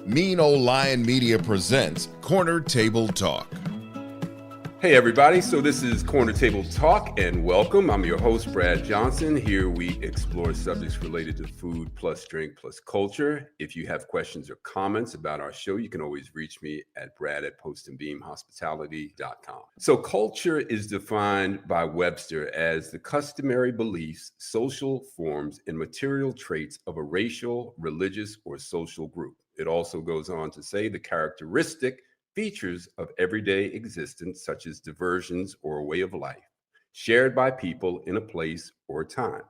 Mean Old Lion Media presents Corner Table Talk. Hey everybody, so this is Corner Table Talk and welcome. I'm your host, Brad Johnson. Here we explore subjects related to food plus drink plus culture. If you have questions or comments about our show, you can always reach me at brad@postandbeamhospitality.com. So culture is defined by Webster as the customary beliefs, social forms, and material traits of a racial, religious, or social group. It also goes on to say the characteristic features of everyday existence, such as diversions or a way of life, shared by people in a place or time.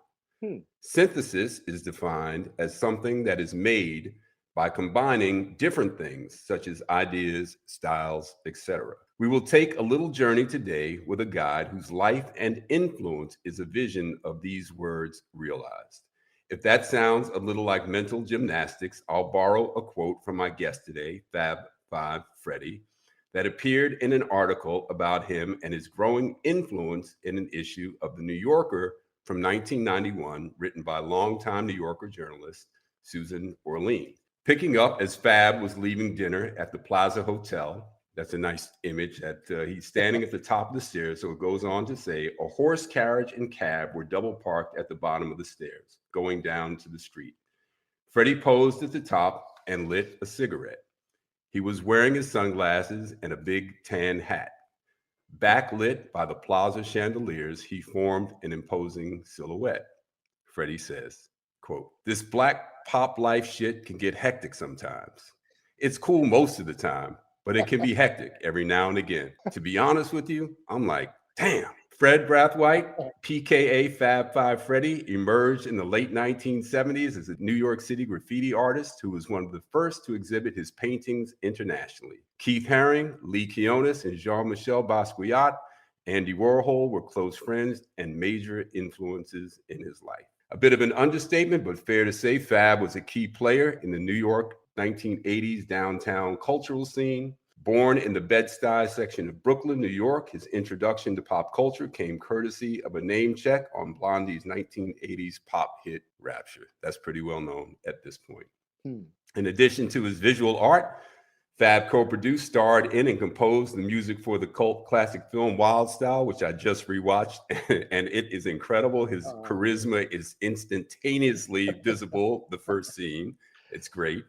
Synthesis is defined as something that is made by combining different things, such as ideas, styles, etc. We will take a little journey today with a guide whose life and influence is a vision of these words realized. If that sounds a little like mental gymnastics, I'll borrow a quote from my guest today, Fab Freddy, that appeared in an article about him and his growing influence in an issue of The New Yorker from 1991, written by longtime New Yorker journalist Susan Orlean. Picking up as Fab was leaving dinner at the Plaza Hotel. That's a nice image. He's standing at the top of the stairs. So it goes on to say, a horse carriage and cab were double parked at the bottom of the stairs, going down to the street. Freddie posed at the top and lit a cigarette. He was wearing his sunglasses and a big tan hat. Backlit by the plaza chandeliers, he formed an imposing silhouette. Freddie says, quote, "This black pop life shit can get hectic sometimes. It's cool most of the time, but it can be hectic every now and again. To be honest with you, I'm like, damn." Fred Brathwaite, PKA Fab Five Freddy, emerged in the late 1970s as a New York City graffiti artist who was one of the first to exhibit his paintings internationally. Keith Haring, Lee Quinones and Jean-Michel Basquiat, Andy Warhol were close friends and major influences in his life. A bit of an understatement, but fair to say Fab was a key player in the New York 1980s downtown cultural scene. Born in the Bed-Stuy section of Brooklyn, New York, his introduction to pop culture came courtesy of a name check on Blondie's 1980s pop hit Rapture. That's pretty well known at this point. In addition to his visual art, Fab co-produced, starred in, and composed the music for the cult classic film Wild Style, which I just rewatched, and it is incredible. His charisma is instantaneously visible the first scene. It's great.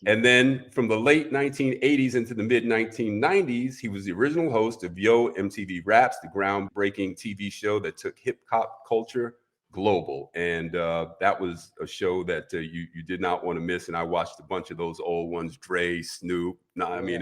And then from the late 1980s into the mid 1990s, he was the original host of Yo! MTV Raps, the groundbreaking TV show that took hip hop culture global. And that was a show that you did not want to miss. And I watched a bunch of those old ones, Dre, Snoop. No, I mean,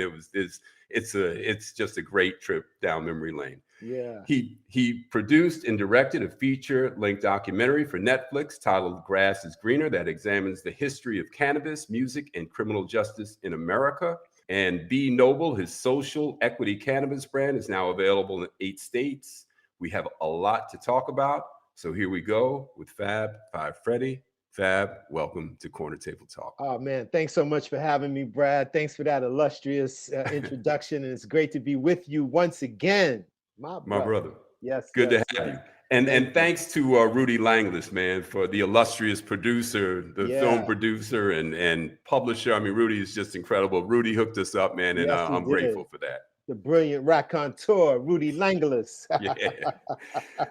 it's just a great trip down memory lane. Yeah. He produced and directed a feature-length documentary for Netflix titled Grass is Greener that examines the history of cannabis, music, and criminal justice in America. And Be Noble, his social equity cannabis brand, is now available in 8 states. We have a lot to talk about. So here we go with Fab Five Freddy. Fab, welcome to Corner Table Talk. Oh, man, thanks so much for having me, Brad. Thanks for that illustrious introduction. And it's great to be with you once again. My brother. Yes. Good to have you. And thanks to Rudy Langlis, man, for the illustrious producer, the film producer and publisher. I mean, Rudy is just incredible. Rudy hooked us up, man, and I'm grateful for that. The brilliant raconteur, Rudy Langlis. Yeah.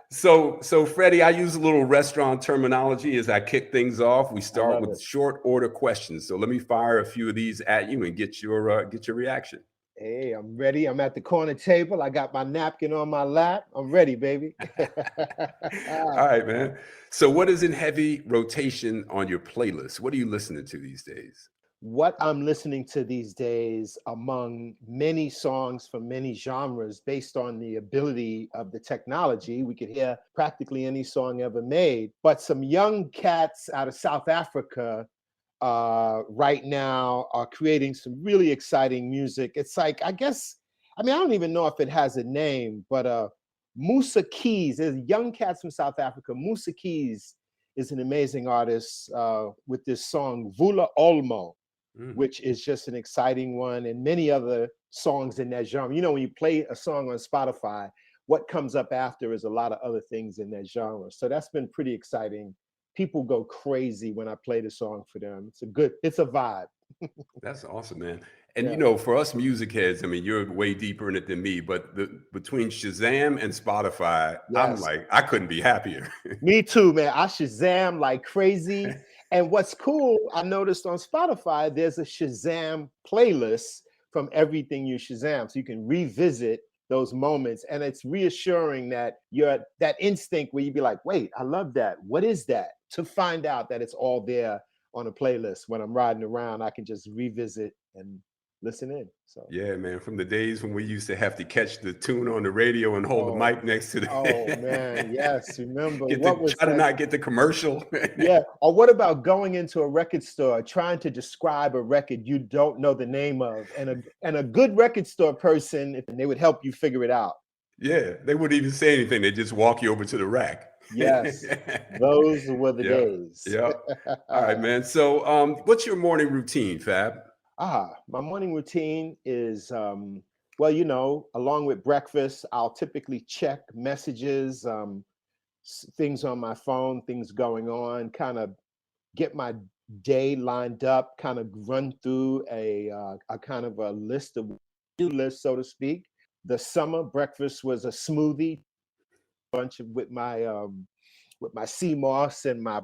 So Freddie, I use a little restaurant terminology as I kick things off. We start with short order questions. So let me fire a few of these at you and get your reaction. Hey, I'm ready. I'm at the corner table. I got my napkin on my lap. I'm ready, baby. All right, man. So what is in heavy rotation on your playlist? What are you listening to these days? What I'm listening to these days, among many songs from many genres, based on the ability of the technology, we could hear practically any song ever made. But some young cats out of South Africa right now are creating some really exciting music. It's like, I don't even know if it has a name, but Musa Keys, there's young cats from South Africa. Musa Keys is an amazing artist with this song, Vula Olmo, which is just an exciting one, and many other songs in that genre. You know, when you play a song on Spotify, what comes up after is a lot of other things in that genre. So that's been pretty exciting. People go crazy when I play the song for them. It's a vibe. That's awesome, man. And Yeah. for us music heads, I mean, you're way deeper in it than me, but between Shazam and Spotify, I'm Yes. like, I couldn't be happier. Me too, man. I Shazam like crazy. And what's cool, I noticed on Spotify, there's a Shazam playlist from everything you Shazam. So you can revisit those moments. And it's reassuring that you're that instinct where you'd be like, wait, I love that. What is that? To find out that it's all there on a playlist. When I'm riding around, I can just revisit and listen in. So Yeah, man. From the days when we used to have to catch the tune on the radio and hold the oh, mic next to oh man, the yes. Remember get what to was try to that? not get the commercial. Yeah. Or what about going into a record store trying to describe a record you don't know the name of, and a good record store person, if they would help you figure it out. Yeah, they wouldn't even say anything. They just walk you over to the rack. Yes, those were the Yeah, days. yeah. All right, man. So, what's your morning routine, Fab? My morning routine is well, along with breakfast, I'll typically check messages, things on my phone, things going on, kind of get my day lined up, kind of run through a kind of a list of do list, so to speak. The summer breakfast was a smoothie, bunch of with my sea moss and my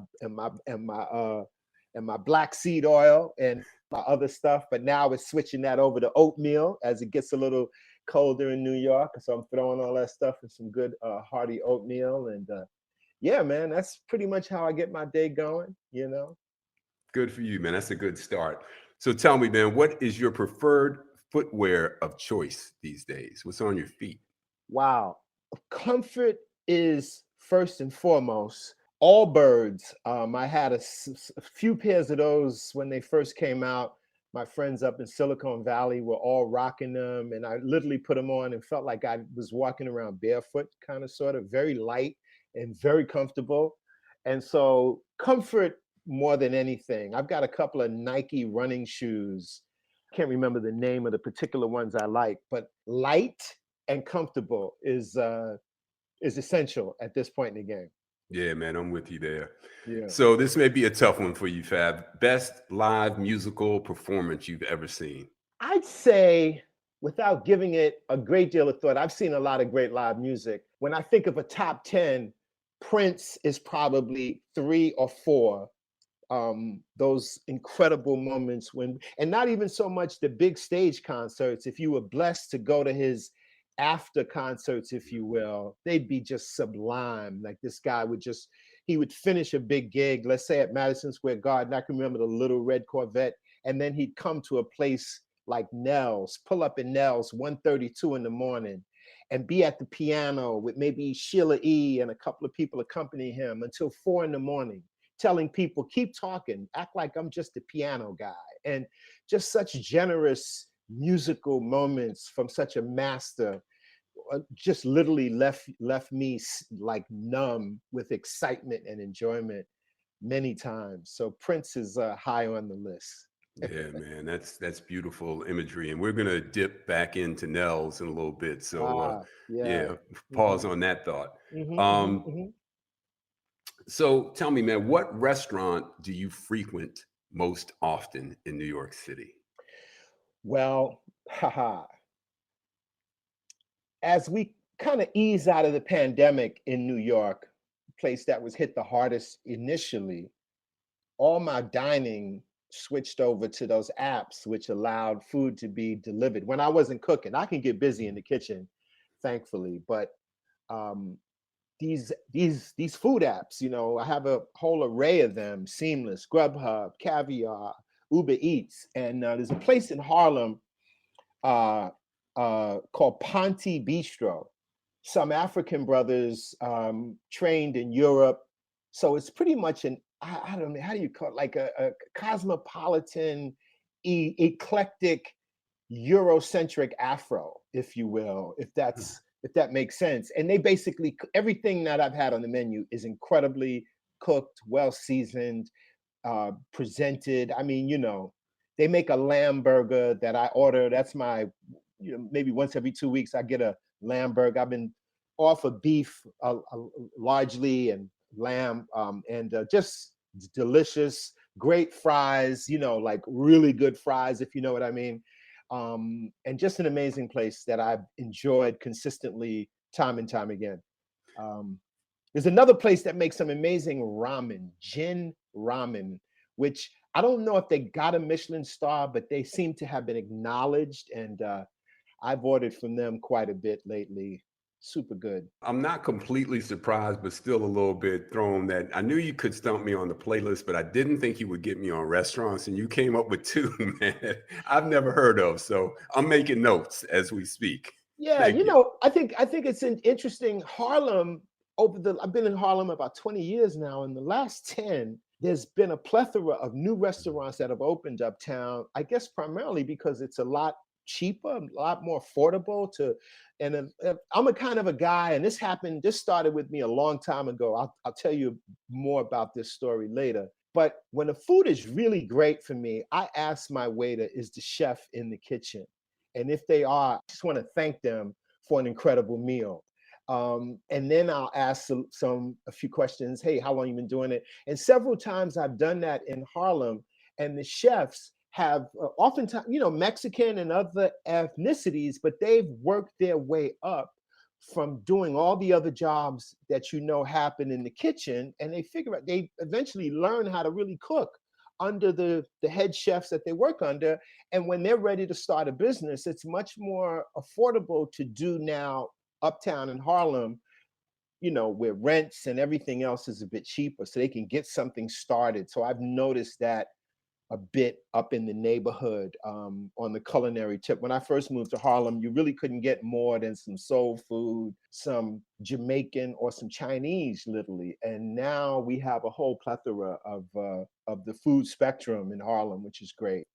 black seed oil and my other stuff. But now it's switching that over to oatmeal as it gets a little colder in New York. So I'm throwing all that stuff in some good hearty oatmeal. And yeah, man, that's pretty much how I get my day going. Good for you, man. That's a good start. So tell me, man, what is your preferred footwear of choice these days? What's on your feet? Wow. Comfort is first and foremost. Allbirds. I had a few pairs of those when they first came out. My friends up in Silicon Valley were all rocking them, and I literally put them on and felt like I was walking around barefoot, kind of, sort of, very light and very comfortable. And so, comfort more than anything. I've got a couple of Nike running shoes. I can't remember the name of the particular ones I like, but light and comfortable is essential at this point in the game. Yeah, man, I'm with you there. Yeah. So this may be a tough one for you, Fab. Best live musical performance you've ever seen? I'd say, without giving it a great deal of thought, I've seen a lot of great live music. When I think of a top 10, Prince is probably 3 or 4. Those incredible moments when, and not even so much the big stage concerts. If you were blessed to go to his after concerts, if you will, they'd be just sublime. Like, this guy he would finish a big gig, let's say at Madison Square Garden. I can remember the little red Corvette, and then he'd come to a place like Nell's, pull up in Nell's 1:32 in the morning, and be at the piano with maybe Sheila E. and a couple of people accompanying him until 4 in the morning, telling people, keep talking, act like I'm just a piano guy. And just such generous musical moments from such a master just literally left me like numb with excitement and enjoyment many times. So Prince is high on the list. Yeah, man, that's beautiful imagery, and we're gonna dip back into Nels in a little bit. So, Yeah. yeah, pause Hmm. on that thought. Hmm. Hmm. Um, Hmm. so tell me, man, what restaurant do you frequent most often in New York City? Well, haha. As we kind of ease out of the pandemic in New York, place that was hit the hardest initially, all my dining switched over to those apps, which allowed food to be delivered when I wasn't cooking. I can get busy in the kitchen, thankfully, but um, these food apps, I have a whole array of them: Seamless, Grubhub, Caviar, Uber Eats, and there's a place in Harlem uh, called Ponte Bistro. Some African brothers trained in Europe. So it's pretty much I don't know, how do you call it? Like a cosmopolitan, eclectic, Eurocentric Afro, if you will, if that makes sense. And they basically, everything that I've had on the menu is incredibly cooked, well seasoned, presented. I mean, they make a lamb burger that I order. That's my, maybe once every 2 weeks I get a lamb burger. I've been off of beef largely, and lamb, and just delicious, great fries, like really good fries, if you know what I mean. And just an amazing place that I've enjoyed consistently time and time again. Um, there's another place that makes some amazing ramen, Jin Ramen, which I don't know if they got a Michelin star, but they seem to have been acknowledged. And I've ordered from them quite a bit lately. Super good. I'm not completely surprised, but still a little bit thrown that I knew you could stump me on the playlist, but I didn't think you would get me on restaurants. And you came up with two, man, I've never heard of. So I'm making notes as we speak. Yeah, Thank you. I think it's an interesting Harlem. I've been in Harlem about 20 years now. In the last 10, there's been a plethora of new restaurants that have opened uptown. I guess primarily because it's a lot cheaper, a lot more affordable to. And I'm a kind of a guy, and this started with me a long time ago. I'll tell you more about this story later. But when the food is really great for me, I ask my waiter, is the chef in the kitchen? And if they are, I just want to thank them for an incredible meal. And then I'll ask a few questions. Hey, how long you been doing it? And several times I've done that in Harlem, and the chefs have oftentimes, Mexican and other ethnicities, but they've worked their way up from doing all the other jobs that happen in the kitchen, and they eventually learn how to really cook under the head chefs that they work under. And when they're ready to start a business, it's much more affordable to do now uptown in Harlem, where rents and everything else is a bit cheaper, so they can get something started. So I've noticed that a bit up in the neighborhood, on the culinary tip. When I first moved to Harlem, you really couldn't get more than some soul food, some Jamaican or some Chinese, literally. And now we have a whole plethora of the food spectrum in Harlem, which is great.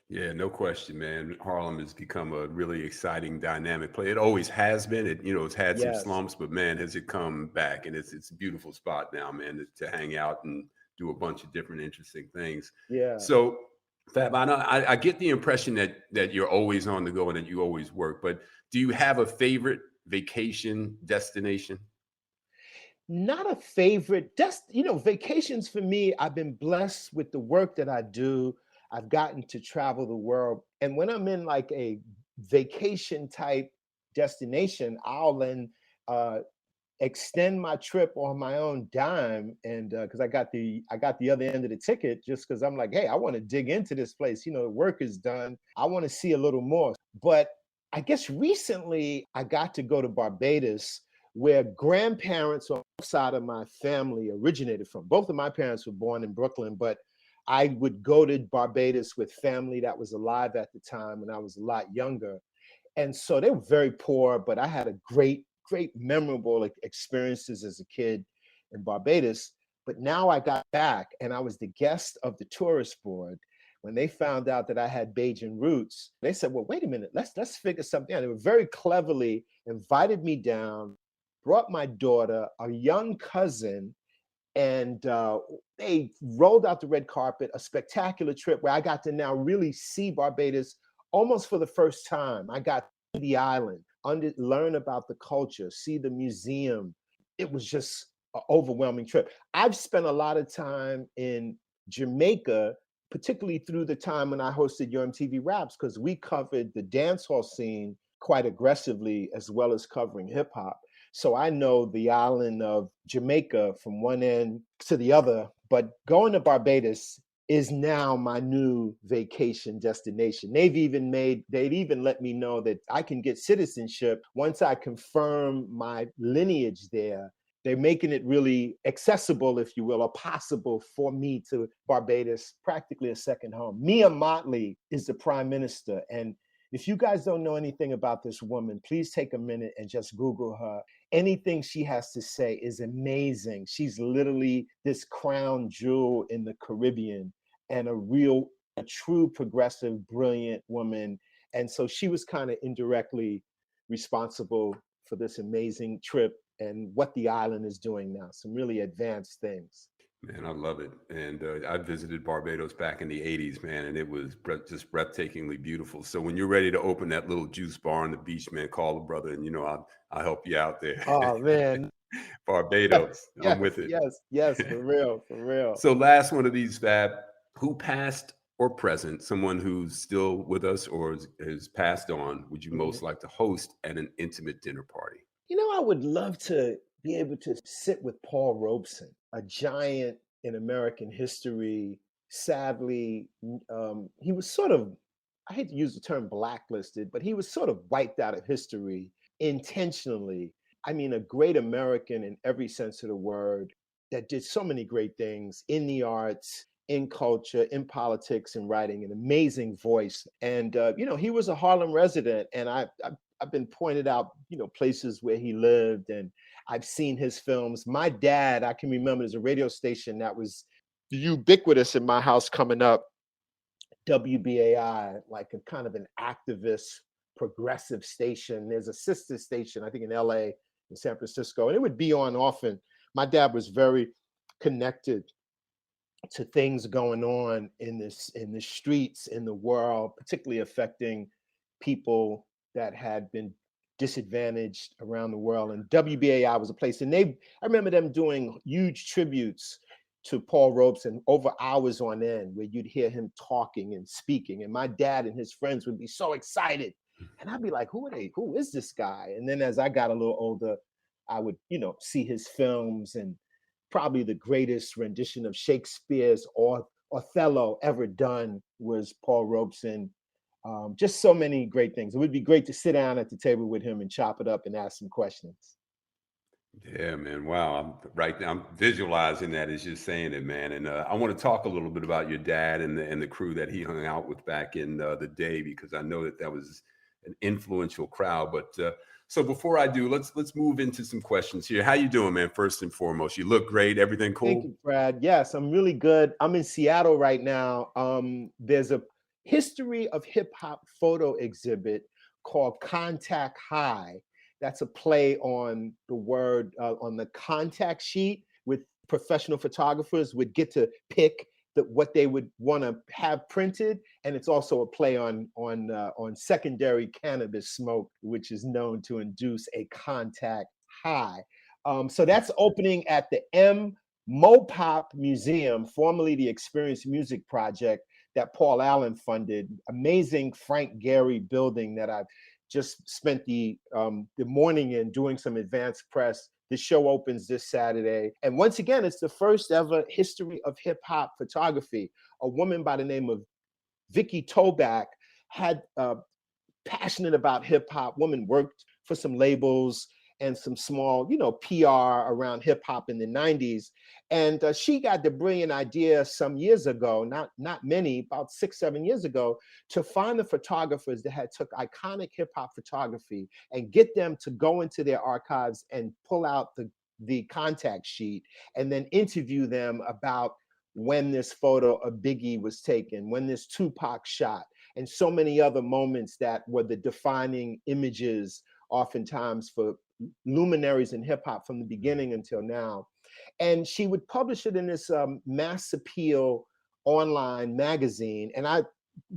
Yeah, no question, man. Harlem has become a really exciting, dynamic place. It always has been. It's had some Yes. slumps, but man, has it come back? And it's a beautiful spot now, man, to hang out and do a bunch of different interesting things. Yeah. So, Fab, I get the impression that you're always on the go and that you always work. But do you have a favorite vacation destination? Not a favorite. Vacations for me, I've been blessed with the work that I do. I've gotten to travel the world. And when I'm in like a vacation type destination, I'll then extend my trip on my own dime. And because I got the other end of the ticket, just because I'm like, hey, I want to dig into this place. The work is done. I want to see a little more. But I guess recently I got to go to Barbados, where grandparents on both sides of my family originated from. Both of my parents were born in Brooklyn, but I would go to Barbados with family that was alive at the time when I was a lot younger. And so they were very poor, but I had a great memorable experiences as a kid in Barbados. But now I got back and I was the guest of the tourist board. When they found out that I had Bajan roots, they said, well, wait a minute, let's figure something out. They were very cleverly invited me down, brought my daughter, a young cousin, and they rolled out the red carpet, a spectacular trip where I got to now really see Barbados almost for the first time. I got to the island, learn about the culture, see the museum. It was just an overwhelming trip. I've spent a lot of time in Jamaica, particularly through the time when I hosted your MTV Raps, because we covered the dancehall scene quite aggressively, as well as covering hip hop. So I know the island of Jamaica from one end to the other, but going to Barbados is now my new vacation destination. They'd even let me know that I can get citizenship once I confirm my lineage there. They're making it really accessible, if you will, or possible for me to Barbados, practically a second home. Mia Motley is the prime minister. And if you guys don't know anything about this woman, please take a minute and just Google her. Anything she has to say is amazing. She's literally this crown jewel in the Caribbean and a true progressive, brilliant woman. And so she was kind of indirectly responsible for this amazing trip and what the island is doing now. Some really advanced things. Man, I love it. And I visited Barbados back in the 80s, man, and it was just breathtakingly beautiful. So when you're ready to open that little juice bar on the beach, man, call a brother and, I'll help you out there. Oh, man. Barbados, Yes, I'm with it. yes, for real. So last one of these, Fab. Who passed or present, someone who's still with us or has passed on, would you Mhm. most like to host at an intimate dinner party? I would love to be able to sit with Paul Robeson, a giant in American history. Sadly, he was sort of, I hate to use the term blacklisted, but he was sort of wiped out of history intentionally. I mean, a great American in every sense of the word that did so many great things in the arts, in culture, in politics, and writing, an amazing voice. And, he was a Harlem resident. And I've been pointed out, places where he lived, and I've seen his films. My dad, I can remember, there's a radio station that was ubiquitous in my house coming up, WBAI, like a kind of an activist, progressive station. There's a sister station, I think in LA, in San Francisco, and it would be on often. My dad was very connected to things going on in the streets, in the world, particularly affecting people that had been disadvantaged around the world. And WBAI was a place, and I remember them doing huge tributes to Paul Robeson over hours on end, where you'd hear him talking and speaking. And my dad and his friends would be so excited. And I'd be like, who are they? Who is this guy? And then as I got a little older, I would, see his films, and probably the greatest rendition of Shakespeare's or Othello ever done was Paul Robeson. Just so many great things. It would be great to sit down at the table with him and chop it up and ask some questions. Yeah, man. Wow. I'm visualizing that as you're saying it, man. And I want to talk a little bit about your dad and the crew that he hung out with back in the day, because I know that was an influential crowd. But so before I do, let's move into some questions here. How you doing, man? First and foremost, you look great. Everything Thank cool? you, Brad. Yes, I'm really good. I'm in Seattle right now. There's a history of hip hop photo exhibit called Contact High. That's a play on the word on the contact sheet, with professional photographers would get to pick what they would want to have printed, and it's also a play on secondary cannabis smoke, which is known to induce a contact high. So that's opening at the Mopop Museum, formerly the Experience Music Project that Paul Allen funded. Amazing Frank Gehry building that I've just spent the morning in doing some advanced press. The show opens this Saturday. And once again, it's the first ever history of hip hop photography. A woman by the name of Vicky Toback had passionate about hip hop. Woman worked for some labels and some small, PR around hip hop in the 90s. And she got the brilliant idea some years ago, not many, about 6-7 years ago, to find the photographers that had took iconic hip hop photography and get them to go into their archives and pull out the contact sheet, and then interview them about when this photo of Biggie was taken, when this Tupac shot, and so many other moments that were the defining images oftentimes for luminaries in hip hop from the beginning until now. And she would publish it in this mass appeal online magazine. And I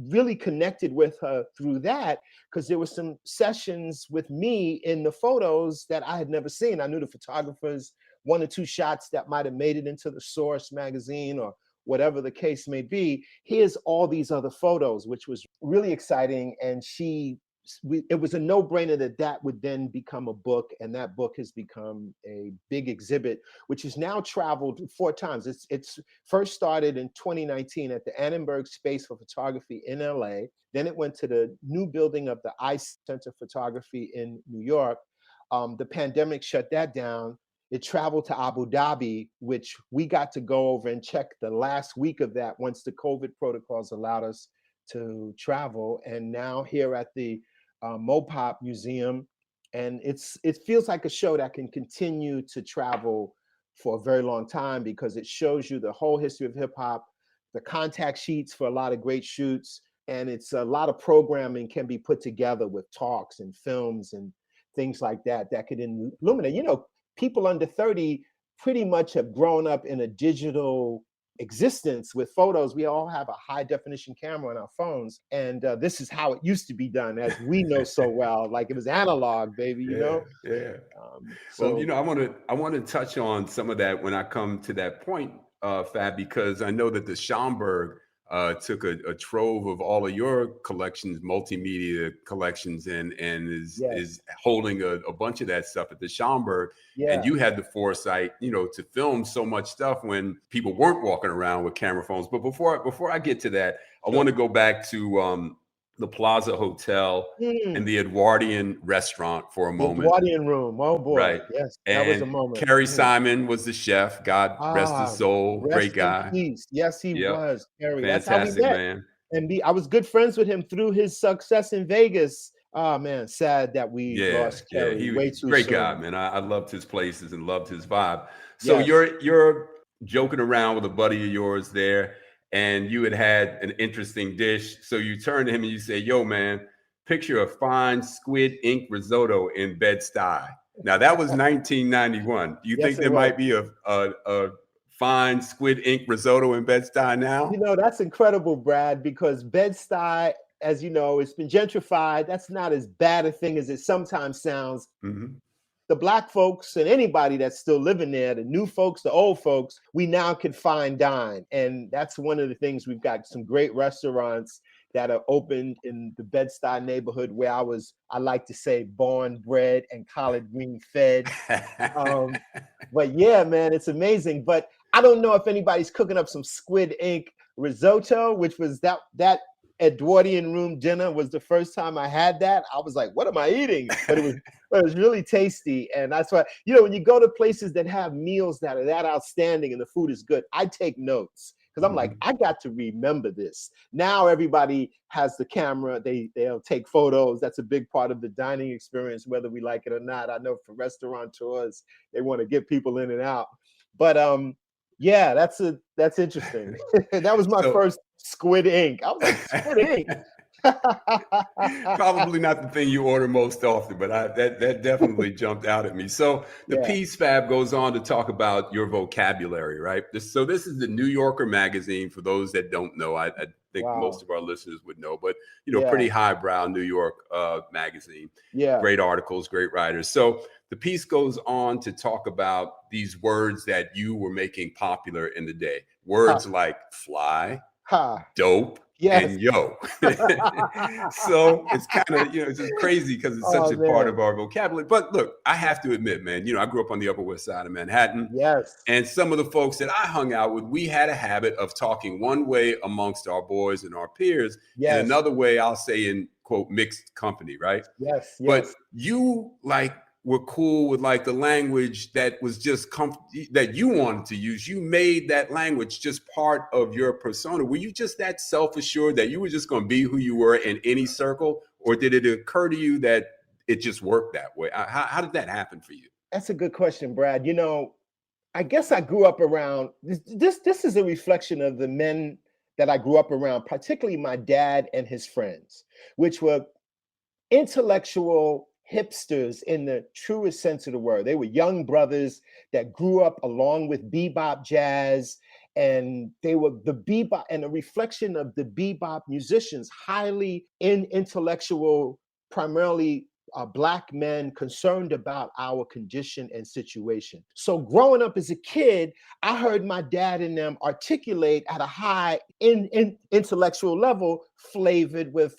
really connected with her through that, because there were some sessions with me in the photos that I had never seen. I knew the photographers, 1 or 2 shots that might have made it into the Source magazine or whatever the case may be. Here's all these other photos, which was really exciting. And it was a no-brainer that would then become a book, and that book has become a big exhibit, which has now traveled 4 times. It's first started in 2019 at the Annenberg Space for Photography in LA. Then it went to the new building of the ICE Center for Photography in New York. The pandemic shut that down. It traveled to Abu Dhabi, which we got to go over and check the last week of that once the COVID protocols allowed us to travel. And now here at the Mopop Museum, and it feels like a show that can continue to travel for a very long time, because it shows you the whole history of hip hop, the contact sheets for a lot of great shoots, and it's a lot of programming can be put together with talks and films and things like that could illuminate. People under 30 pretty much have grown up in a digital existence with photos. We all have a high definition camera on our phones, and this is how it used to be done, as we know so well. Like, it was analog, baby. Yeah. Well, So I want to touch on some of that when I come to that point, Fab, because I know that the Schomburg took a trove of all of your collections, multimedia collections, and is holding a bunch of that stuff at the Schomburg. And you had the foresight, to film so much stuff when people weren't walking around with camera phones. But before I get to that, I want to go back to the Plaza Hotel and the Edwardian restaurant for a moment. Edwardian room. Oh boy. Right. Yes. And that was a moment. Kerry Simon was the chef. God rest his soul. Rest Great guy. in peace. Yes, he was. Kerry. That's how we Fantastic, met. man. And I was good friends with him through his success in Vegas. Oh man, sad that we lost Kerry he way was too a great soon. guy, man. I loved his places and loved his vibe. So Yes. you're joking around with a buddy of yours there, and you had an interesting dish. So you turn to him and you say, "Yo, man, picture a fine squid ink risotto in Bed-Stuy." Now that was 1991. Do you think there might be a fine squid ink risotto in Bed-Stuy now? That's incredible, Brad, because Bed-Stuy, as you know, it's been gentrified. That's not as bad a thing as it sometimes sounds. The Black folks and anybody that's still living there, the new folks, the old folks, we now can fine dine. And that's one of the things. We've got some great restaurants that are opened in the Bed-Stuy neighborhood where I like to say, born, bred, and collard green fed. But yeah, man, it's amazing. But I don't know if anybody's cooking up some squid ink risotto, which was that Edwardian room dinner was the first time I had that. I was like, what am I eating? But it was really tasty. And that's why, when you go to places that have meals that are that outstanding and the food is good, I take notes. Because I'm like, I got to remember this. Now everybody has the camera. They'll take photos. That's a big part of the dining experience, whether we like it or not. I know for restaurateurs, they want to get people in and out. But yeah, that's interesting. That was my first squid ink. I was like, squid ink. Probably not the thing you order most often, but that definitely jumped out at me. So the piece, Fab, goes on to talk about your vocabulary, right? So this is the New Yorker magazine. For those that don't know, I think most of our listeners would know, but pretty highbrow New York magazine. Yeah, great articles, great writers. So the piece goes on to talk about these words that you were making popular in the day. Words like fly, dope, and yo. So it's kind of, it's just crazy because it's such a part of our vocabulary. But look, I have to admit, man, I grew up on the Upper West Side of Manhattan. Yes. And some of the folks that I hung out with, we had a habit of talking one way amongst our boys and our peers, and another way, I'll say, in quote, mixed company, right? Yes. But you were cool with the language that was just that you wanted to use. You made that language just part of your persona. Were you just that self-assured that you were just going to be who you were in any circle? Or did it occur to you that it just worked that way? How did that happen for you? That's a good question, Brad. I guess I grew up around this is a reflection of the men that I grew up around, particularly my dad and his friends, which were intellectual hipsters in the truest sense of the word. They were young brothers that grew up along with bebop jazz, and they were the bebop and a reflection of the bebop musicians, highly intellectual, primarily Black men concerned about our condition and situation. So growing up as a kid, I heard my dad and them articulate at a high intellectual level, flavored with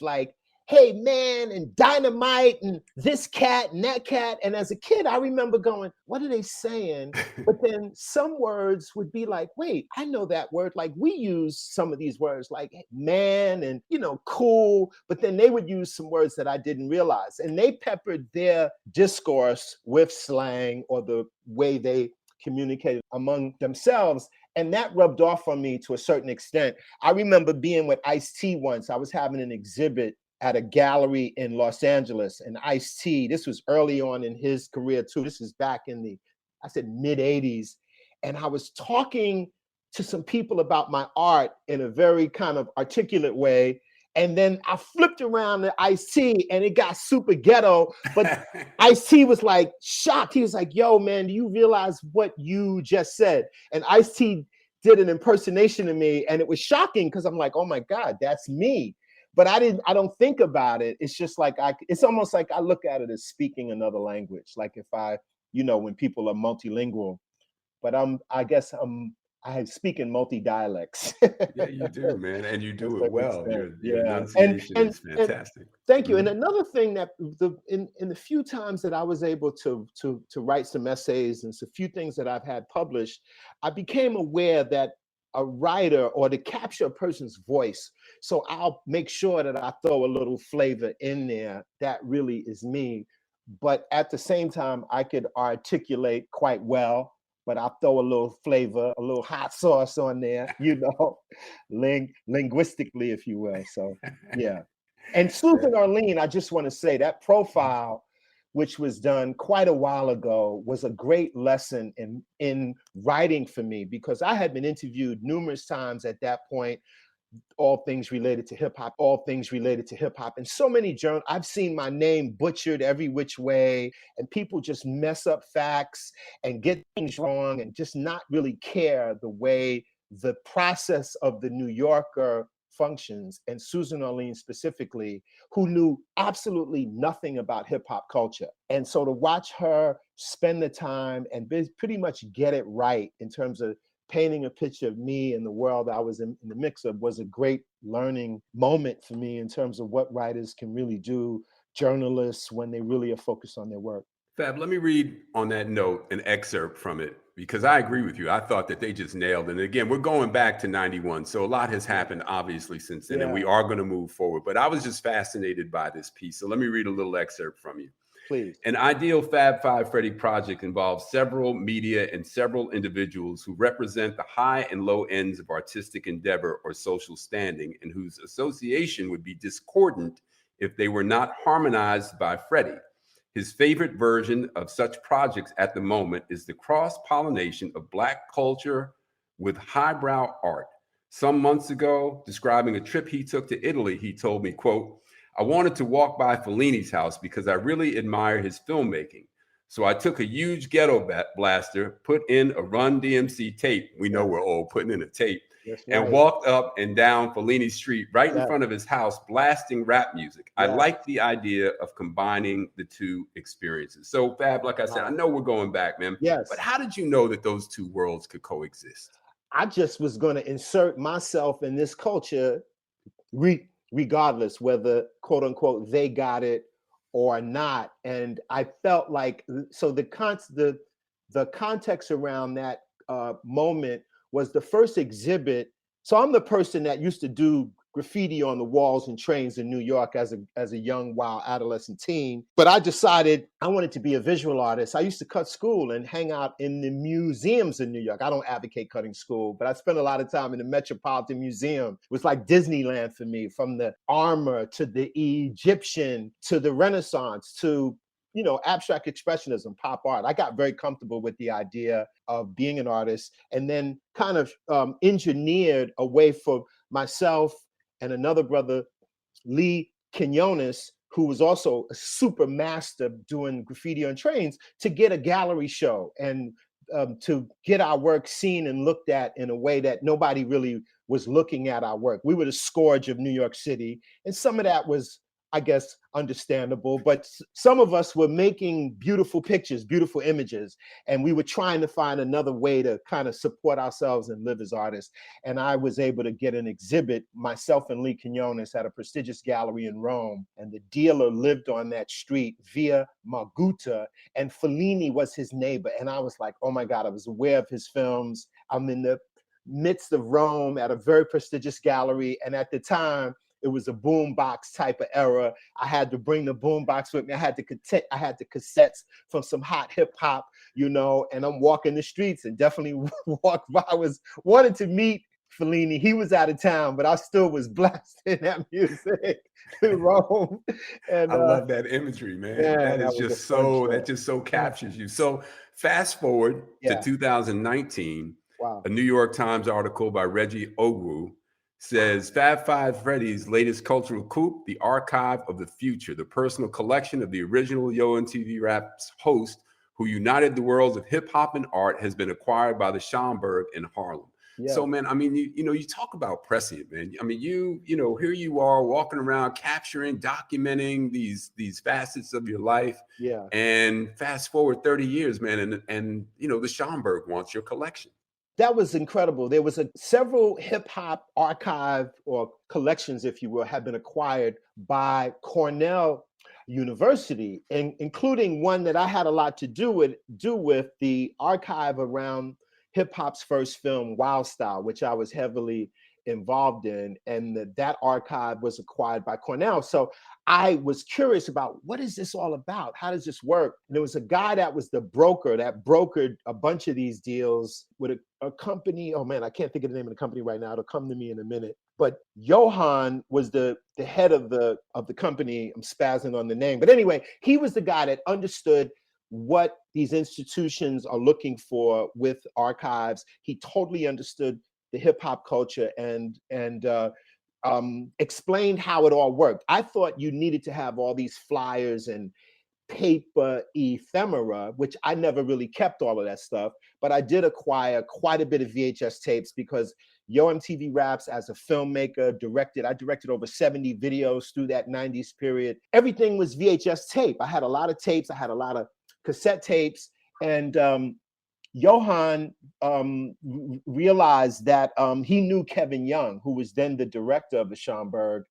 hey man, and dynamite, and this cat and that cat. And as a kid, I remember going, what are they saying? But then some words would be like, wait, I know that word. We use some of these words like man and, cool. But then they would use some words that I didn't realize. And they peppered their discourse with slang or the way they communicated among themselves. And that rubbed off on me to a certain extent. I remember being with Ice-T once. I was having an exhibit at a gallery in Los Angeles, and Ice-T, this was early on in his career too. This is back in the, mid 80s. And I was talking to some people about my art in a very kind of articulate way. And then I flipped around to Ice-T and it got super ghetto, but Ice-T was shocked. He was like, yo, man, do you realize what you just said? And Ice-T did an impersonation of me, and it was shocking because I'm like, oh my God, that's me. But I don't think about it. It's just it's almost like I look at it as speaking another language. Like if when people are multilingual, but I guess I'm I speak in multi dialects. Yeah, you do, man, and you To a do it certain well. extent. Your Yeah. enunciation is And fantastic. thank you. And Mhm. another thing that in the few times that I was able to write some essays and a few things that I've had published, I became aware that a writer or to capture a person's voice. So I'll make sure that I throw a little flavor in there that really is me. But at the same time, I could articulate quite well, but I'll throw a little flavor, a little hot sauce on there, linguistically, if you will. So yeah. And Susan Arlene, I just want to say that profile, which was done quite a while ago, was a great lesson in writing for me, because I had been interviewed numerous times at that point, all things related to hip hop, all things related to hip hop. And so many journals, I've seen my name butchered every which way, and people just mess up facts and get things wrong and just not really care the way the process of the New Yorker functions. And Susan Orlean specifically, who knew absolutely nothing about hip hop culture. And so to watch her spend the time and pretty much get it right in terms of painting a picture of me and the world I was in the mix of was a great learning moment for me in terms of what writers can really do, journalists, when they really are focused on their work. Fab, let me read on that note an excerpt from it, because I agree with you. I thought that they just nailed it. And again, we're going back to 91. So a lot has happened, obviously, since then, and we are going to move forward. But I was just fascinated by this piece. So let me read a little excerpt from you. Please. An ideal Fab Five Freddy project involves several media and several individuals who represent the high and low ends of artistic endeavor or social standing, and whose association would be discordant if they were not harmonized by Freddy. His favorite version of such projects at the moment is the cross-pollination of Black culture with highbrow art. Some months ago, describing a trip he took to Italy, he told me, quote, "I wanted to walk by Fellini's house because I really admire his filmmaking. So I took a huge ghetto blaster, put in a Run DMC tape. We know we're old, putting in a tape. That's And right. walked up and down Fellini Street right in Yes. front of his house, blasting rap music. I Yes. like the idea of combining the two experiences." So Fab, like I said, I know we're going back, man. Yes. But how did you know that those two worlds could coexist? I just was going to insert myself in this culture, regardless whether, quote unquote, they got it or not. And I felt like, so the context around that moment was the first exhibit. So I'm the person that used to do graffiti on the walls and trains in New York as a young, wild adolescent teen. But I decided I wanted to be a visual artist. I used to cut school and hang out in the museums in New York. I don't advocate cutting school, but I spent a lot of time in the Metropolitan Museum. It was like Disneyland for me, from the armor to the Egyptian to the Renaissance to abstract expressionism, pop art. I got very comfortable with the idea of being an artist, and then kind of engineered a way for myself and another brother, Lee Quinones, who was also a super master doing graffiti on trains, to get a gallery show and to get our work seen and looked at in a way that nobody really was looking at our work. We were the scourge of New York City, and some of that was, I guess, understandable, but some of us were making beautiful pictures, beautiful images, and we were trying to find another way to kind of support ourselves and live as artists. And I was able to get an exhibit, myself and Lee Quinones, at a prestigious gallery in Rome, and the dealer lived on that street, Via Margutta, and Fellini was his neighbor. And I was like, oh my God, I was aware of his films. I'm in the midst of Rome at a very prestigious gallery, and at the time, it was a boombox type of era. I had to bring the boombox with me. I had the cassettes from some hot hip hop, and I'm walking the streets and definitely walked by. Wanted to meet Fellini. He was out of town, but I still was blasting that music in Rome. And I love that imagery, man. that was a fun trip. That just so captures you. So fast forward to 2019, wow. A New York Times article by Reggie Ogwu says Fab Five Freddy's latest cultural coup, the archive of the future, the personal collection of the original MTV Raps host who united the worlds of hip hop and art, has been acquired by the Schomburg in Harlem. Yeah. So, man, I mean, you talk about prescient, man. I mean, here you are walking around, capturing, documenting these facets of your life. Yeah. And fast forward 30 years, man, and the Schomburg wants your collection. that was incredible. There was several hip hop archive or collections, if you will, have been acquired by Cornell University, including one that I had a lot to do with the archive around hip hop's first film, Wild Style, which I was heavily involved in, and that archive was acquired by Cornell. So I was curious about, what is this all about? How does this work? And there was a guy that was the broker that brokered a bunch of these deals with a company. Oh man, I can't think of the name of the company right now. It'll come to me in a minute. But Johan was the head of the company. I'm spazzing on the name. But anyway, he was the guy that understood what these institutions are looking for with archives. He totally understood the hip hop culture and explained how it all worked. I thought you needed to have all these flyers and paper ephemera, which I never really kept all of that stuff, but I did acquire quite a bit of VHS tapes because MTV Raps, as a filmmaker, I directed over 70 videos through that 90s period. Everything was VHS tape. I had a lot of tapes. I had a lot of cassette tapes. And Johan realized that he knew Kevin Young, who was then the director of the Schomburg.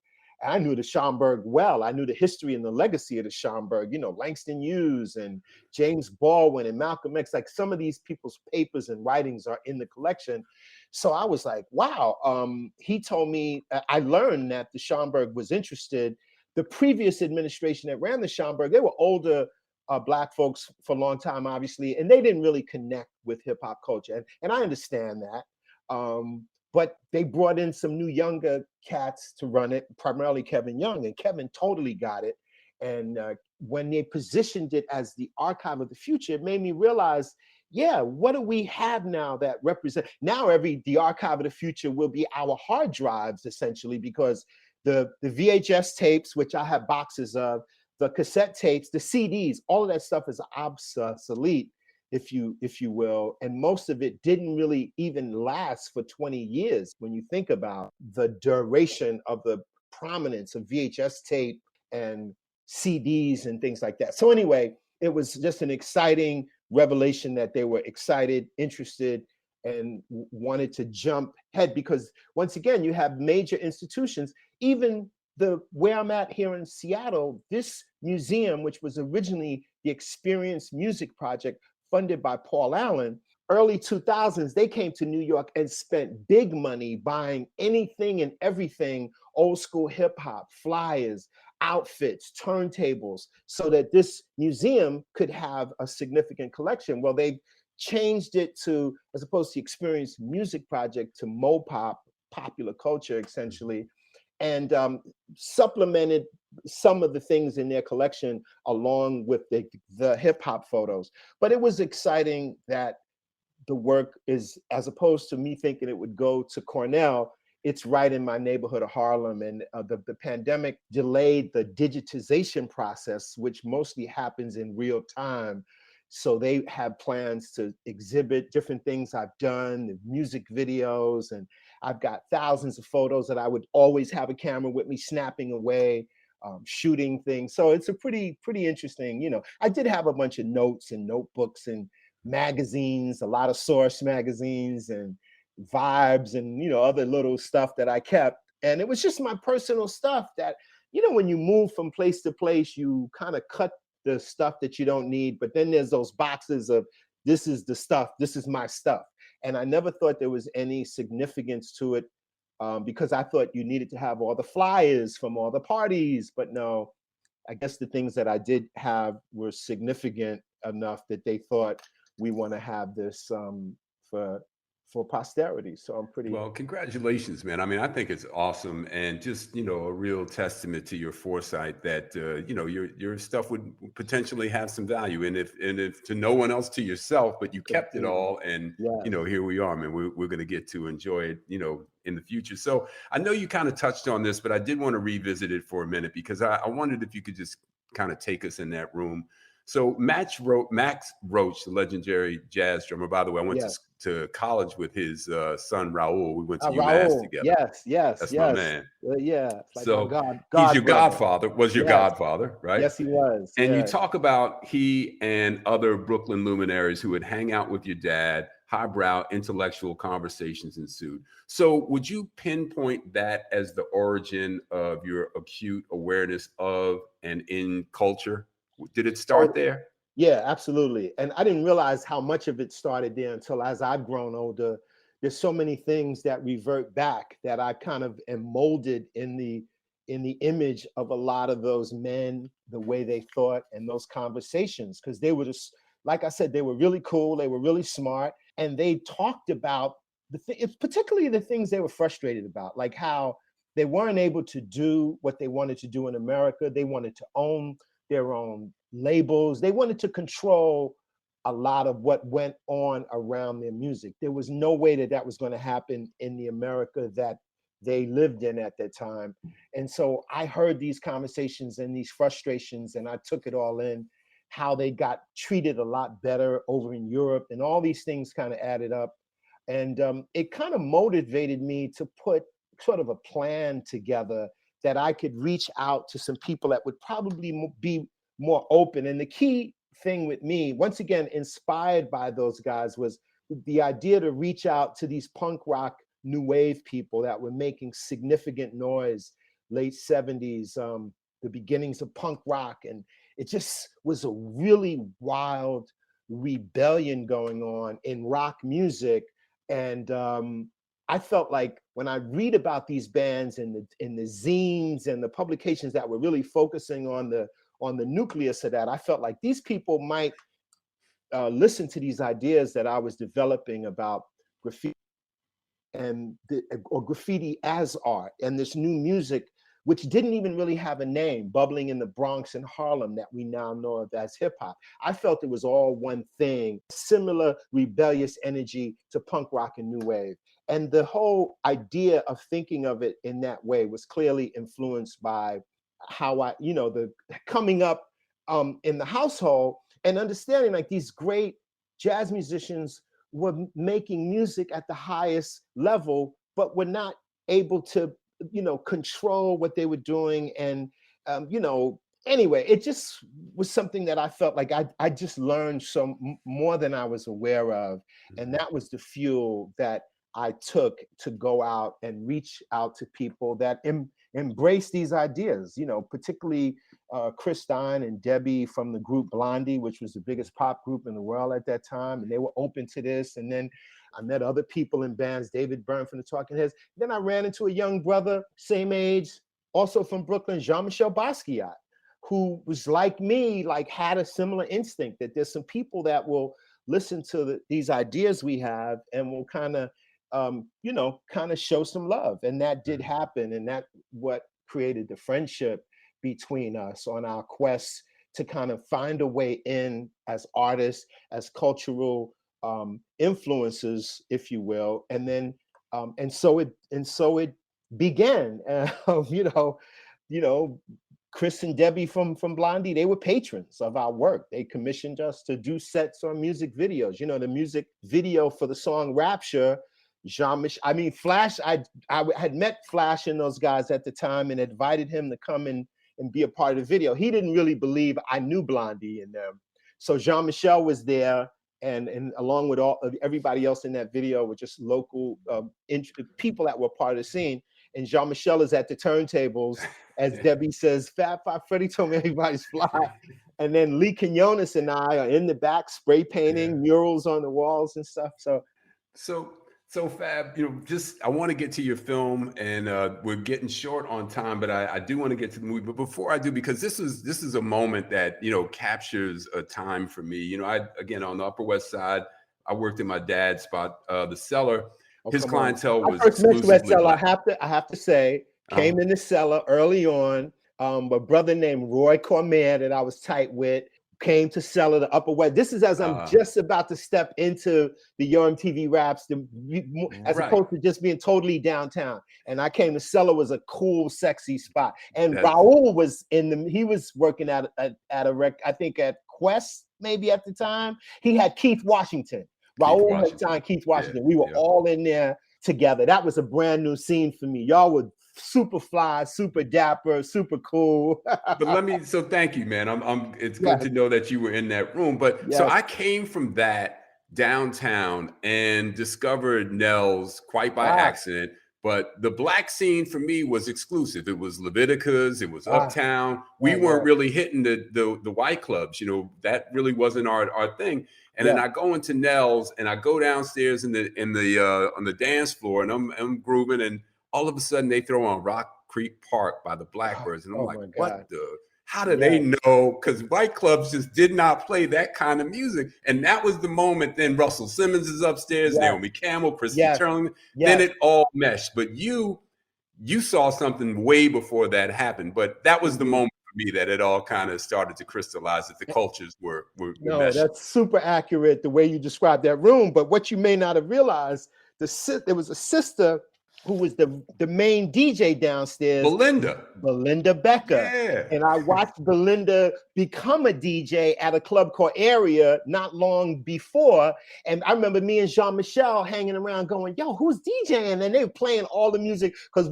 I knew the Schomburg well. I knew the history and the legacy of the Schomburg, Langston Hughes and James Baldwin and Malcolm X. Like, some of these people's papers and writings are in the collection. So I was like, wow. He told me, I learned that the Schomburg was interested. The previous administration that ran the Schomburg, they were older Black folks for a long time, obviously, and they didn't really connect with hip hop culture. And I understand that. But they brought in some new younger cats to run it, primarily Kevin Young, and Kevin totally got it. And when they positioned it as the archive of the future, it made me realize, yeah, what do we have now that represent? Now the archive of the future will be our hard drives, essentially, because the VHS tapes, which I have boxes of, the cassette tapes, the CDs, all of that stuff is obsolete, if you will. And most of it didn't really even last for 20 years when you think about the duration of the prominence of VHS tape and CDs and things like that. So anyway, it was just an exciting revelation that they were excited, interested, and wanted to jump ahead, because once again, you have major institutions, even where I'm at here in Seattle, this museum, which was originally the Experience Music Project, funded by Paul Allen, early 2000s, they came to New York and spent big money buying anything and everything, old school hip hop, flyers, outfits, turntables, so that this museum could have a significant collection. Well, they've changed it to, as opposed to Experience Music Project, to Mopop, popular culture, essentially, and supplemented some of the things in their collection along with the hip hop photos. But it was exciting that the work is, as opposed to me thinking it would go to Cornell, it's right in my neighborhood of Harlem. And the pandemic delayed the digitization process, which mostly happens in real time. So they have plans to exhibit different things I've done, the music videos, and I've got thousands of photos that I would always have a camera with me snapping away, shooting things. So it's a pretty interesting, I did have a bunch of notes and notebooks and magazines, a lot of Source magazines and Vibes and, other little stuff that I kept. And it was just my personal stuff that, when you move from place to place, you kind of cut the stuff that you don't need, but then there's those boxes of, this is the stuff, this is my stuff. And I never thought there was any significance to it, because I thought you needed to have all the flyers from all the parties. But no, I guess the things that I did have were significant enough that they thought, we want to have this for posterity. So I'm pretty... Well, congratulations, man. I mean, I think it's awesome, and just, a real testament to your foresight that, your stuff would potentially have some value. And if to no one else, to yourself, but you kept it all. And, yes. Here we are, man. We're going to get to enjoy it, in the future. So I know you kind of touched on this, but I did want to revisit it for a minute, because I wondered if you could just kind of take us in that room. So Max Roach, the legendary jazz drummer, by the way, I went to college with his son, Raul. We went to UMass together. Yes. That's my man. Like, so God he's your godfather, was your godfather, right? Yes, he was. And you talk about he and other Brooklyn luminaries who would hang out with your dad, highbrow intellectual conversations ensued. So would you pinpoint that as the origin of your acute awareness of and in culture? Did it start there? Yeah, absolutely. And I didn't realize how much of it started there until as I've grown older, there's so many things that revert back that I kind of am molded in the image of a lot of those men, the way they thought and those conversations, because they were just, like I said, they were really cool, they were really smart, and they talked about particularly the things they were frustrated about, like how they weren't able to do what they wanted to do in America. They wanted to own their own labels. They wanted to control a lot of what went on around their music. There was no way that that was going to happen in the America that they lived in at that time. And so I heard these conversations and these frustrations, and I took it all in, how they got treated a lot better over in Europe, and all these things kind of added up. And it kind of motivated me to put sort of a plan together that I could reach out to some people that would probably be more open. And the key thing with me, once again, inspired by those guys, was the idea to reach out to these punk rock new wave people that were making significant noise, late 70s, the beginnings of punk rock. And it just was a really wild rebellion going on in rock music. And I felt like when I read about these bands in the zines and the publications that were really focusing on the nucleus of that, I felt like these people might listen to these ideas that I was developing about graffiti or graffiti as art, and this new music, which didn't even really have a name, bubbling in the Bronx and Harlem, that we now know of as hip hop. I felt it was all one thing, similar rebellious energy to punk rock and new wave. And the whole idea of thinking of it in that way was clearly influenced by how the coming up in the household and understanding like these great jazz musicians were making music at the highest level, but were not able to, control what they were doing. And, anyway, it just was something that I felt like I just learned more than I was aware of. And that was the fuel that I took to go out and reach out to people that embrace these ideas, particularly Chris Stein and Debbie from the group Blondie, which was the biggest pop group in the world at that time. And they were open to this. And then I met other people in bands, David Byrne from the Talking Heads. Then I ran into a young brother, same age, also from Brooklyn, Jean-Michel Basquiat, who was like me, like had a similar instinct that there's some people that will listen to these ideas we have and will kind of show some love. And that did happen. And that what created the friendship between us on our quest to kind of find a way in as artists, as cultural influences, if you will. And then, and so it began, Chris and Debbie from Blondie, they were patrons of our work. They commissioned us to do sets on music videos. The music video for the song Rapture, Flash, I had met Flash and those guys at the time and invited him to come and be a part of the video. He didn't really believe I knew Blondie and them. So Jean-Michel was there, and along with everybody else in that video were just local people that were part of the scene. And Jean-Michel is at the turntables, as Debbie says, Fat Five Freddy told me everybody's fly. And then Lee Quinones and I are in the back spray painting murals on the walls and stuff. So Fab, I want to get to your film, and we're getting short on time, but I do want to get to the movie. But before I do, because this is a moment that captures a time for me. Again, on the Upper West Side, I worked in my dad's spot, the Cellar. His clientele was exclusively Black. I have to say, came in the Cellar early on. A brother named Roy Cormier that I was tight with came to Cellar, the Upper West. This is as I'm just about to step into the Your MTV Raps, as opposed to just being totally downtown. And I came to Cellar, was a cool, sexy spot. And Raul was he was working at I think at Quest, maybe at the time. He had Keith Washington. Raul had signed Keith Washington. We were all in there together. That was a brand new scene for me. Y'all were super fly, super dapper, super cool. But so thank you, man. It's good to know that you were in that room. But so I came from that downtown and discovered Nels quite by accident. But the black scene for me was exclusive. It was Leviticus, it was Uptown. We weren't really hitting the white clubs, you know, that really wasn't our thing. And then I go into Nels and I go downstairs in the on the dance floor, and I'm grooving, and all of a sudden they throw on Rock Creek Park by the Blackbirds. And I'm like, what the? How do they know? Because white clubs just did not play that kind of music. And that was the moment. Then Russell Simmons is upstairs, Naomi Campbell, Christy Turlington. Then it all meshed. But you saw something way before that happened. But that was the moment for me that it all kind of started to crystallize, that the cultures were no, meshing. that's super accurate the way you described that room. But what you may not have realized, there was a sister who was the main DJ downstairs, Belinda Becker. Yeah. And I watched Belinda become a DJ at a club called Area not long before. And I remember me and Jean-Michel hanging around going, yo, who's DJing? And they were playing all the music. Because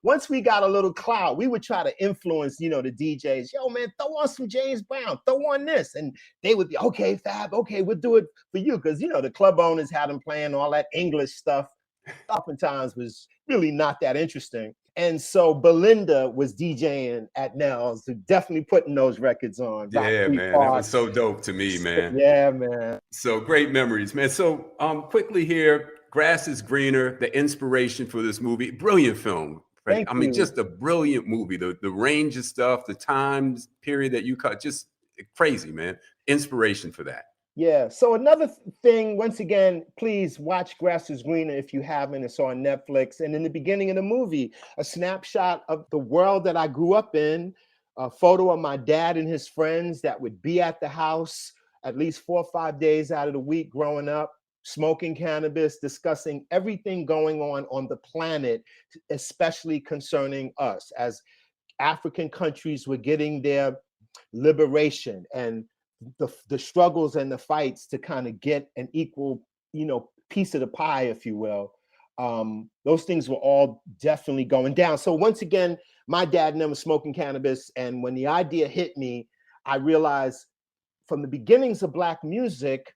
once we got a little clout, we would try to influence, you know, the DJs. Yo, man, throw on some James Brown, throw on this. And they would be, okay, Fab, okay, we'll do it for you. Because, you know, the club owners had them playing all that English stuff. Oftentimes was really not that interesting. And so Belinda was DJing at Nels, definitely putting those records on. Yeah, man, that was so dope to me, man. Yeah, man. So great memories, man. So quickly here, Grass is Greener, the inspiration for this movie. Brilliant film. Right? I mean, just a brilliant movie. The range of stuff, the time period that you cut, just crazy, man. Inspiration for that. Yeah. So another thing, once again, please watch Grass is Greener if you haven't. It's on Netflix. And in the beginning of the movie, a snapshot of the world that I grew up in, a photo of my dad and his friends that would be at the house at least 4 or 5 days out of the week growing up, smoking cannabis, discussing everything going on the planet, especially concerning us as African countries were getting their liberation and the struggles and the fights to kind of get an equal, you know, piece of the pie, if you will. Those things were all definitely going down. So once again, my dad never smoking cannabis. And when the idea hit me, I realized from the beginnings of Black music,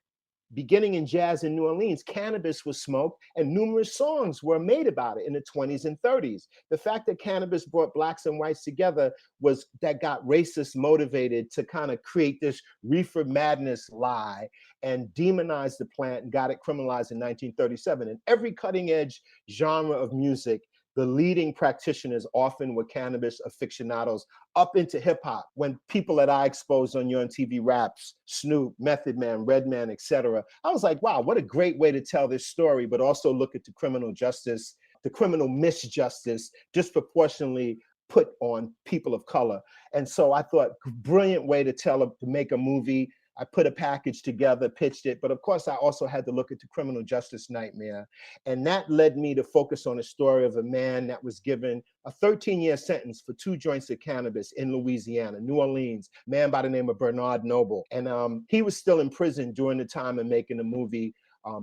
beginning in jazz in New Orleans, cannabis was smoked and numerous songs were made about it in the 20s and 30s. The fact that cannabis brought Blacks and whites together got racists motivated to kind of create this reefer madness lie and demonize the plant and got it criminalized in 1937. In every cutting edge genre of music, the leading practitioners often were cannabis aficionados up into hip hop. When people that I exposed on your MTV Raps, Snoop, Method Man, Redman, etc., I was like, wow, what a great way to tell this story, but also look at the criminal justice, the criminal misjustice disproportionately put on people of color. And so I thought, brilliant way to make a movie. I put a package together, pitched it, but of course I also had to look at the criminal justice nightmare. And that led me to focus on a story of a man that was given a 13-year sentence for 2 joints of cannabis in Louisiana, New Orleans, a man by the name of Bernard Noble. And he was still in prison during the time of making the movie,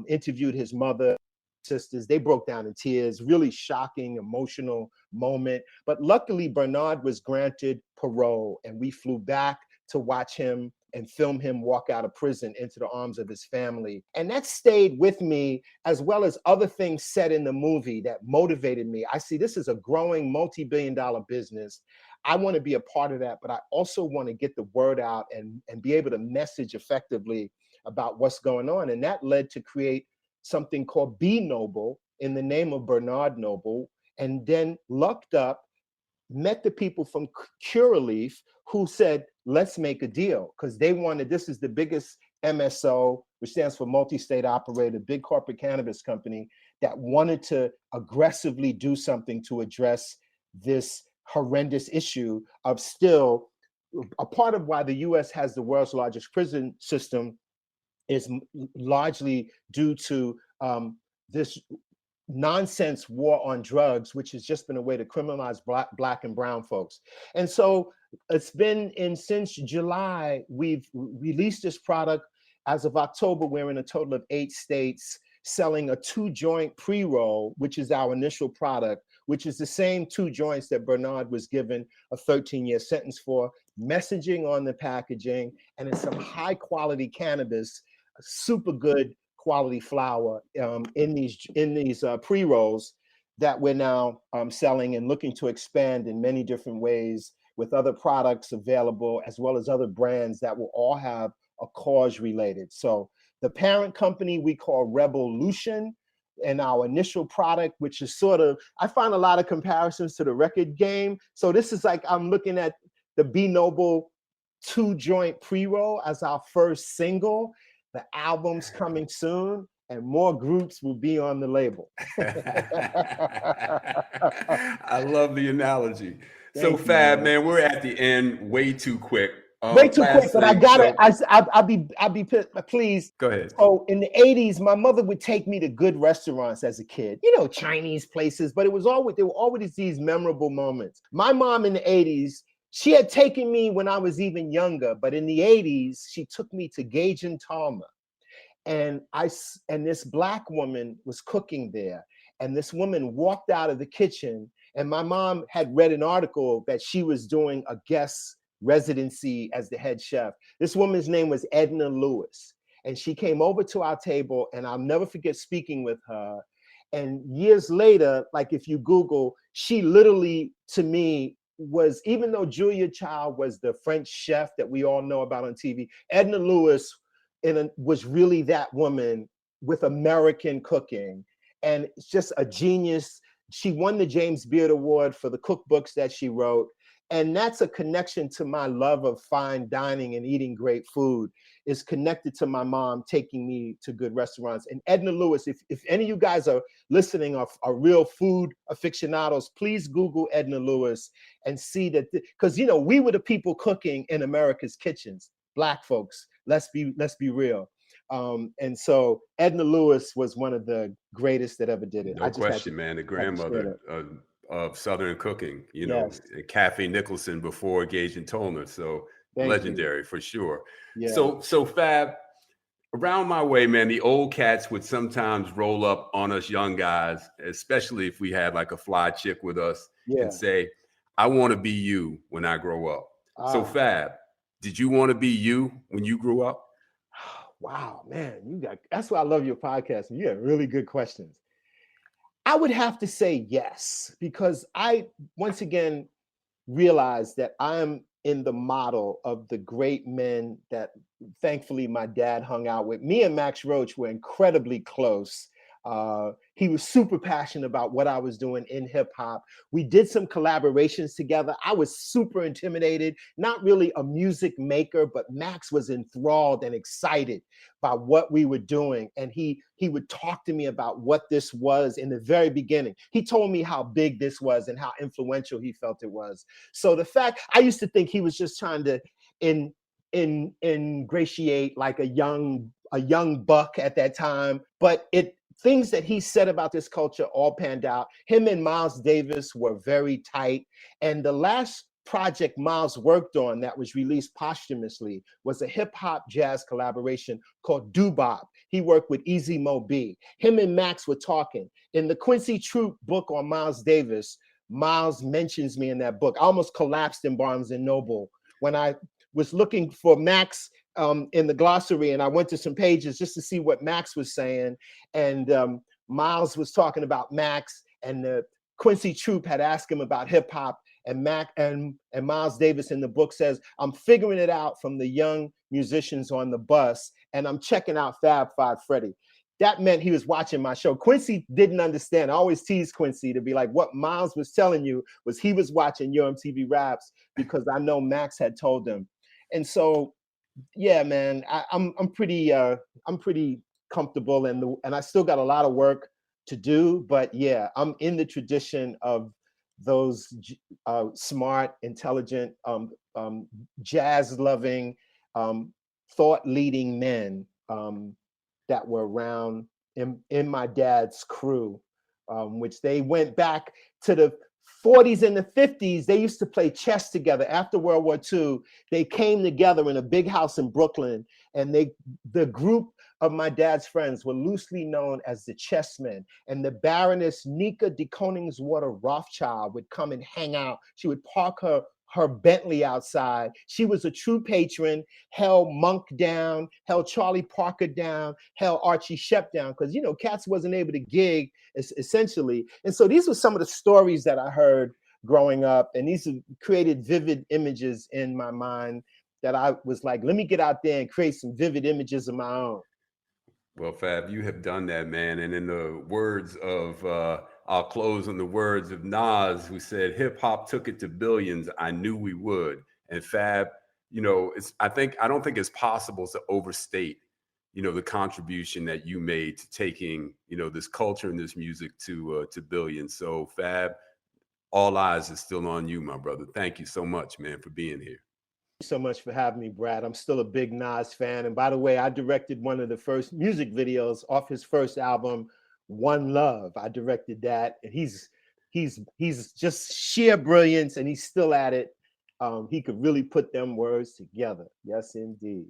interviewed his mother, sisters. They broke down in tears, really shocking, emotional moment. But luckily Bernard was granted parole and we flew back to watch him and film him walk out of prison into the arms of his family. And that stayed with me, as well as other things said in the movie that motivated me. I see this is a growing multi-billion-dollar business. I want to be a part of that, but I also want to get the word out and be able to message effectively about what's going on. And that led to create something called Be Noble in the name of Bernard Noble, and then lucked up, met the people from Curaleaf who said, let's make a deal, because they wanted, this is the biggest MSO, which stands for multi-state operator, big corporate cannabis company that wanted to aggressively do something to address this horrendous issue of still, a part of why the US has the world's largest prison system is largely due to this nonsense war on drugs, which has just been a way to criminalize black and brown folks. And so it's been since July, we've released this product. As of October, we're in a total of 8 states selling a 2-joint pre-roll, which is our initial product, which is the same 2 joints that Bernard was given a 13-year sentence for, messaging on the packaging, and it's some high quality cannabis, super good quality flower in these pre-rolls that we're now selling and looking to expand in many different ways with other products available, as well as other brands that will all have a cause related. So the parent company we call Revolution, and our initial product, which is sort of, I find a lot of comparisons to the record game. So this is like, I'm looking at the B Noble 2-joint pre-roll as our first single. The album's coming soon, and more groups will be on the label. I love the analogy. Thank So you, Fab, man. man, we're at the end way too quick. Way too quick, but I got it. So, I'll be pleased. go ahead. So in the 80s, my mother would take me to good restaurants as a kid, you know, Chinese places, but there were always these memorable moments. My mom in the 80s, she had taken me when I was even younger, but in the 80s, she took me to Gage and Talma. And this Black woman was cooking there. And this woman walked out of the kitchen, and my mom had read an article that she was doing a guest residency as the head chef. This woman's name was Edna Lewis. And she came over to our table, and I'll never forget speaking with her. And years later, like if you Google, she literally, to me, was, even though Julia Child was the French chef that we all know about on TV, Edna Lewis was really that woman with American cooking. And it's just a genius. She won the James Beard Award for the cookbooks that she wrote. And that's a connection to my love of fine dining and eating great food, is connected to my mom taking me to good restaurants. And Edna Lewis, if any of you guys are listening, are real food aficionados, please Google Edna Lewis and see that, because you know, we were the people cooking in America's kitchens, Black folks. Let's be real. And so Edna Lewis was one of the greatest that ever did it. No question, man. The grandmother of Southern cooking, you know, Kathy Nicholson before Gage and Tolner. So legendary for sure. Yeah. So Fab, around my way, man, the old cats would sometimes roll up on us young guys, especially if we had like a fly chick with us, and say, I want to be you when I grow up. So Fab, did you want to be you when you grew up? Wow, man, that's why I love your podcast. You have really good questions. I would have to say yes, because I, once again, realized that I am in the model of the great men that thankfully my dad hung out with. Me and Max Roach were incredibly close. He was super passionate about what I was doing in hip hop. We did some collaborations together. I was super intimidated, not really a music maker, but Max was enthralled and excited by what we were doing. And he would talk to me about what this was in the very beginning. He told me how big this was and how influential he felt it was. So the fact, I used to think he was just trying to ingratiate like a young buck at that time, but things that he said about this culture all panned out. Him and Miles Davis were very tight. And the last project Miles worked on that was released posthumously was a hip hop jazz collaboration called Doo-Bop. He worked with Easy Mo B. Him and Max were talking. In the Quincy Troop book on Miles Davis, Miles mentions me in that book. I almost collapsed in Barnes and Noble when I was looking for Max in the glossary, and I went to some pages just to see what Max was saying. And Miles was talking about Max, and the Quincy Troop had asked him about hip hop, and Miles Davis in the book says, I'm figuring it out from the young musicians on the bus, and I'm checking out Fab Five Freddy. That meant he was watching my show. Quincy didn't understand. I always tease Quincy to be like, what Miles was telling you was he was watching your MTV Raps, because I know Max had told him. And so, yeah, man, I'm pretty comfortable, and I still got a lot of work to do. But yeah, I'm in the tradition of those smart, intelligent, jazz-loving, thought-leading men that were around in my dad's crew, which they went back to the 40s and the 50s. They used to play chess together. After World War II, they came together in a big house in Brooklyn, and the group of my dad's friends were loosely known as the Chessmen. And the Baroness Nika de Koningswater Rothschild would come and hang out. She would park her her Bentley outside. She was a true patron, held Monk down, held Charlie Parker down, held Archie Shepp down, because, you know, cats wasn't able to gig essentially. And so these were some of the stories that I heard growing up, and these created vivid images in my mind that I was like, let me get out there and create some vivid images of my own. Well, Fab, you have done that, man. And in the words of, I'll close on the words of Nas, who said, hip hop took it to billions. I knew we would. And Fab, you know, I don't think it's possible to overstate, you know, the contribution that you made to taking, you know, this culture and this music to billions. So Fab, all eyes are still on you, my brother. Thank you so much, man, for being here. So much for having me, Brad. I'm still a big Nas fan. And by the way, I directed one of the first music videos off his first album, One Love. I directed that, and he's just sheer brilliance, and he's still at it. He could really put them words together. Yes, indeed.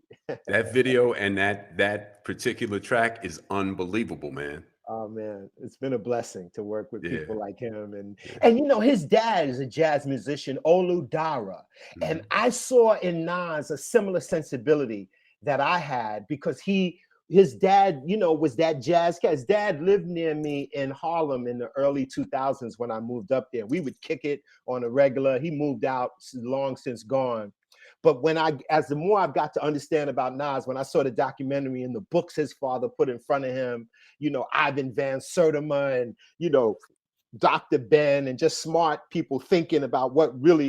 That video and that particular track is unbelievable, man. Oh man, it's been a blessing to work with people like him. And you know, his dad is a jazz musician, Olu Dara. And I saw in Nas a similar sensibility that I had, because his dad, you know, was that jazz cat. His dad lived near me in Harlem in the early 2000s when I moved up there. We would kick it on a regular. He moved out, long since gone. But as the more I've got to understand about Nas, when I saw the documentary and the books his father put in front of him, you know, Ivan Van Sertima and, you know, Dr. Ben, and just smart people thinking about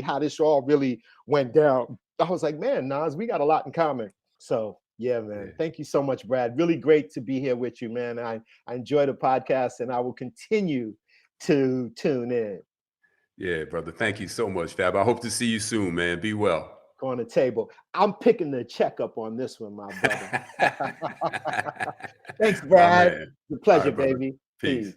how this all really went down, I was like, man, Nas, we got a lot in common. So yeah, man. Thank you so much, Brad. Really great to be here with you, man. I enjoy the podcast, and I will continue to tune in. Yeah, brother. Thank you so much, Fab. I hope to see you soon, man. Be well. On the table. I'm picking the checkup on this one, my brother. Thanks, Brad. It's a pleasure, baby. Peace.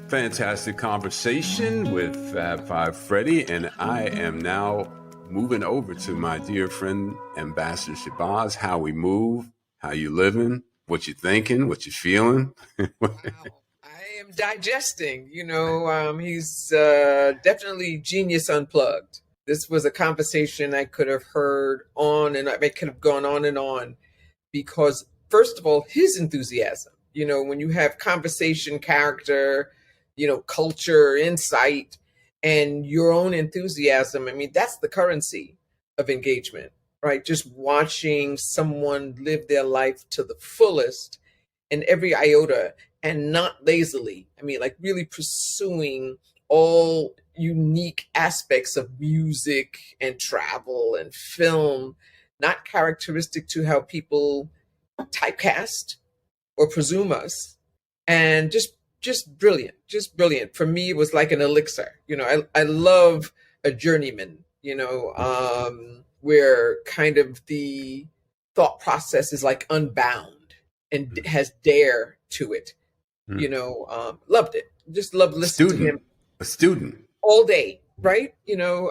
Fantastic conversation with Fab Five Freddy, and I am now moving over to my dear friend Ambassador Shabazz. How we move, how you living, what you thinking, what you feeling. Wow. I am digesting. You know, he's definitely genius unplugged. This was a conversation I could have heard on, and I could have gone on, because first of all, his enthusiasm, you know, when you have conversation, character, you know, culture, insight, and your own enthusiasm, I mean, that's the currency of engagement, right? Just watching someone live their life to the fullest in every iota, and not lazily. I mean, like really pursuing all unique aspects of music and travel and film, not characteristic to how people typecast or presume us. And just brilliant. For me, it was like an elixir. You know, I love a journeyman, you know, where kind of the thought process is like unbound and has dare to it. You know, loved it. Just loved listening to him. A student. All day, right? You know,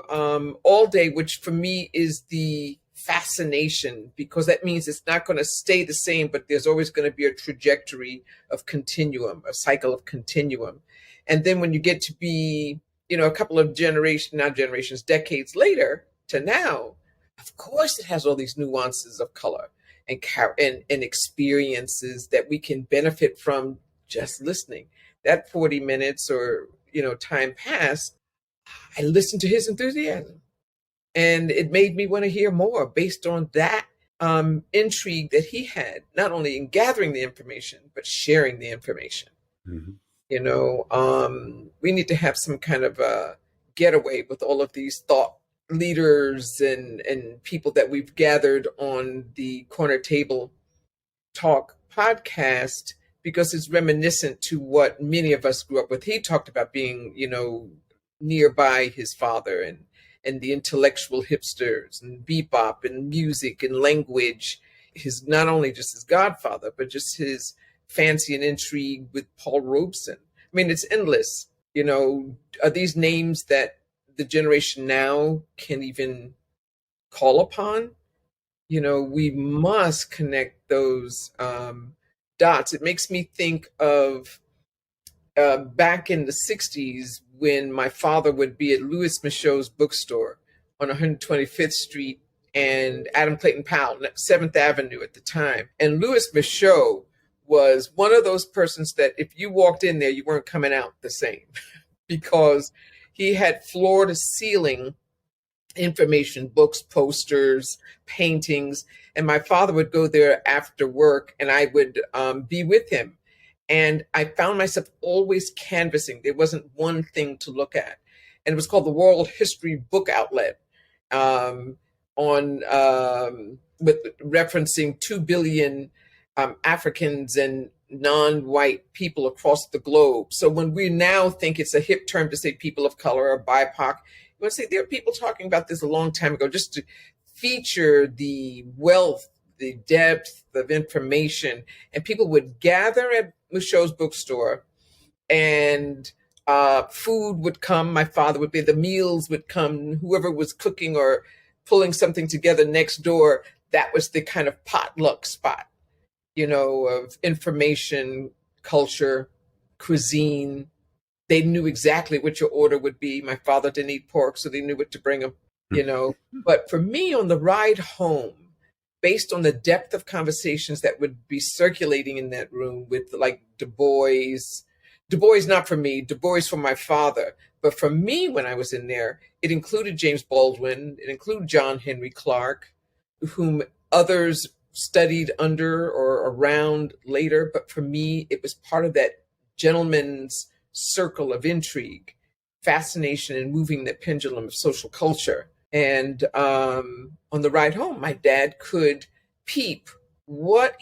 all day, which for me is the fascination, because that means it's not going to stay the same, but there's always going to be a trajectory of continuum, a cycle of continuum. And then when you get to be, you know, a couple of decades later to now, of course it has all these nuances of color and experiences that we can benefit from just listening. That 40 minutes or, you know, time passed, I listened to his enthusiasm, and it made me want to hear more based on that intrigue that he had, not only in gathering the information, but sharing the information. You know, we need to have some kind of a getaway with all of these thought leaders and people that we've gathered on the Corner Table Talk podcast, because it's reminiscent to what many of us grew up with. He talked about being, you know, nearby his father and the intellectual hipsters and bebop and music and language. His, not only just his godfather, but just his fancy and intrigue with Paul Robeson. I mean, it's endless. You know, are these names that the generation now can even call upon? You know, we must connect those dots. It makes me think of back in the 60s when my father would be at Louis Michaud's bookstore, on 125th Street and Adam Clayton Powell, 7th Avenue at the time. And Louis Michaud was one of those persons that if you walked in there, you weren't coming out the same because he had floor to ceiling information, books, posters, paintings. And my father would go there after work and I would be with him. And I found myself always canvassing. There wasn't one thing to look at. And it was called the World History Book Outlet, with referencing 2 billion Africans and non-white people across the globe. So when we now think it's a hip term to say people of color or BIPOC, you want to say there are people talking about this a long time ago, just to feature the wealth, the depth of information. And people would gather at Michaud's bookstore and food would come. My father would be, the meals would come, whoever was cooking or pulling something together next door. That was the kind of potluck spot, you know, of information, culture, cuisine. They knew exactly what your order would be. My father didn't eat pork, so they knew what to bring him, you know. But for me, on the ride home, based on the depth of conversations that would be circulating in that room with like Du Bois, not for me, Du Bois for my father. But for me, when I was in there, it included James Baldwin, it included John Henry Clark, whom others studied under or around later. But for me, it was part of that gentleman's circle of intrigue, fascination, and moving the pendulum of social culture. And on the ride home, my dad could peep what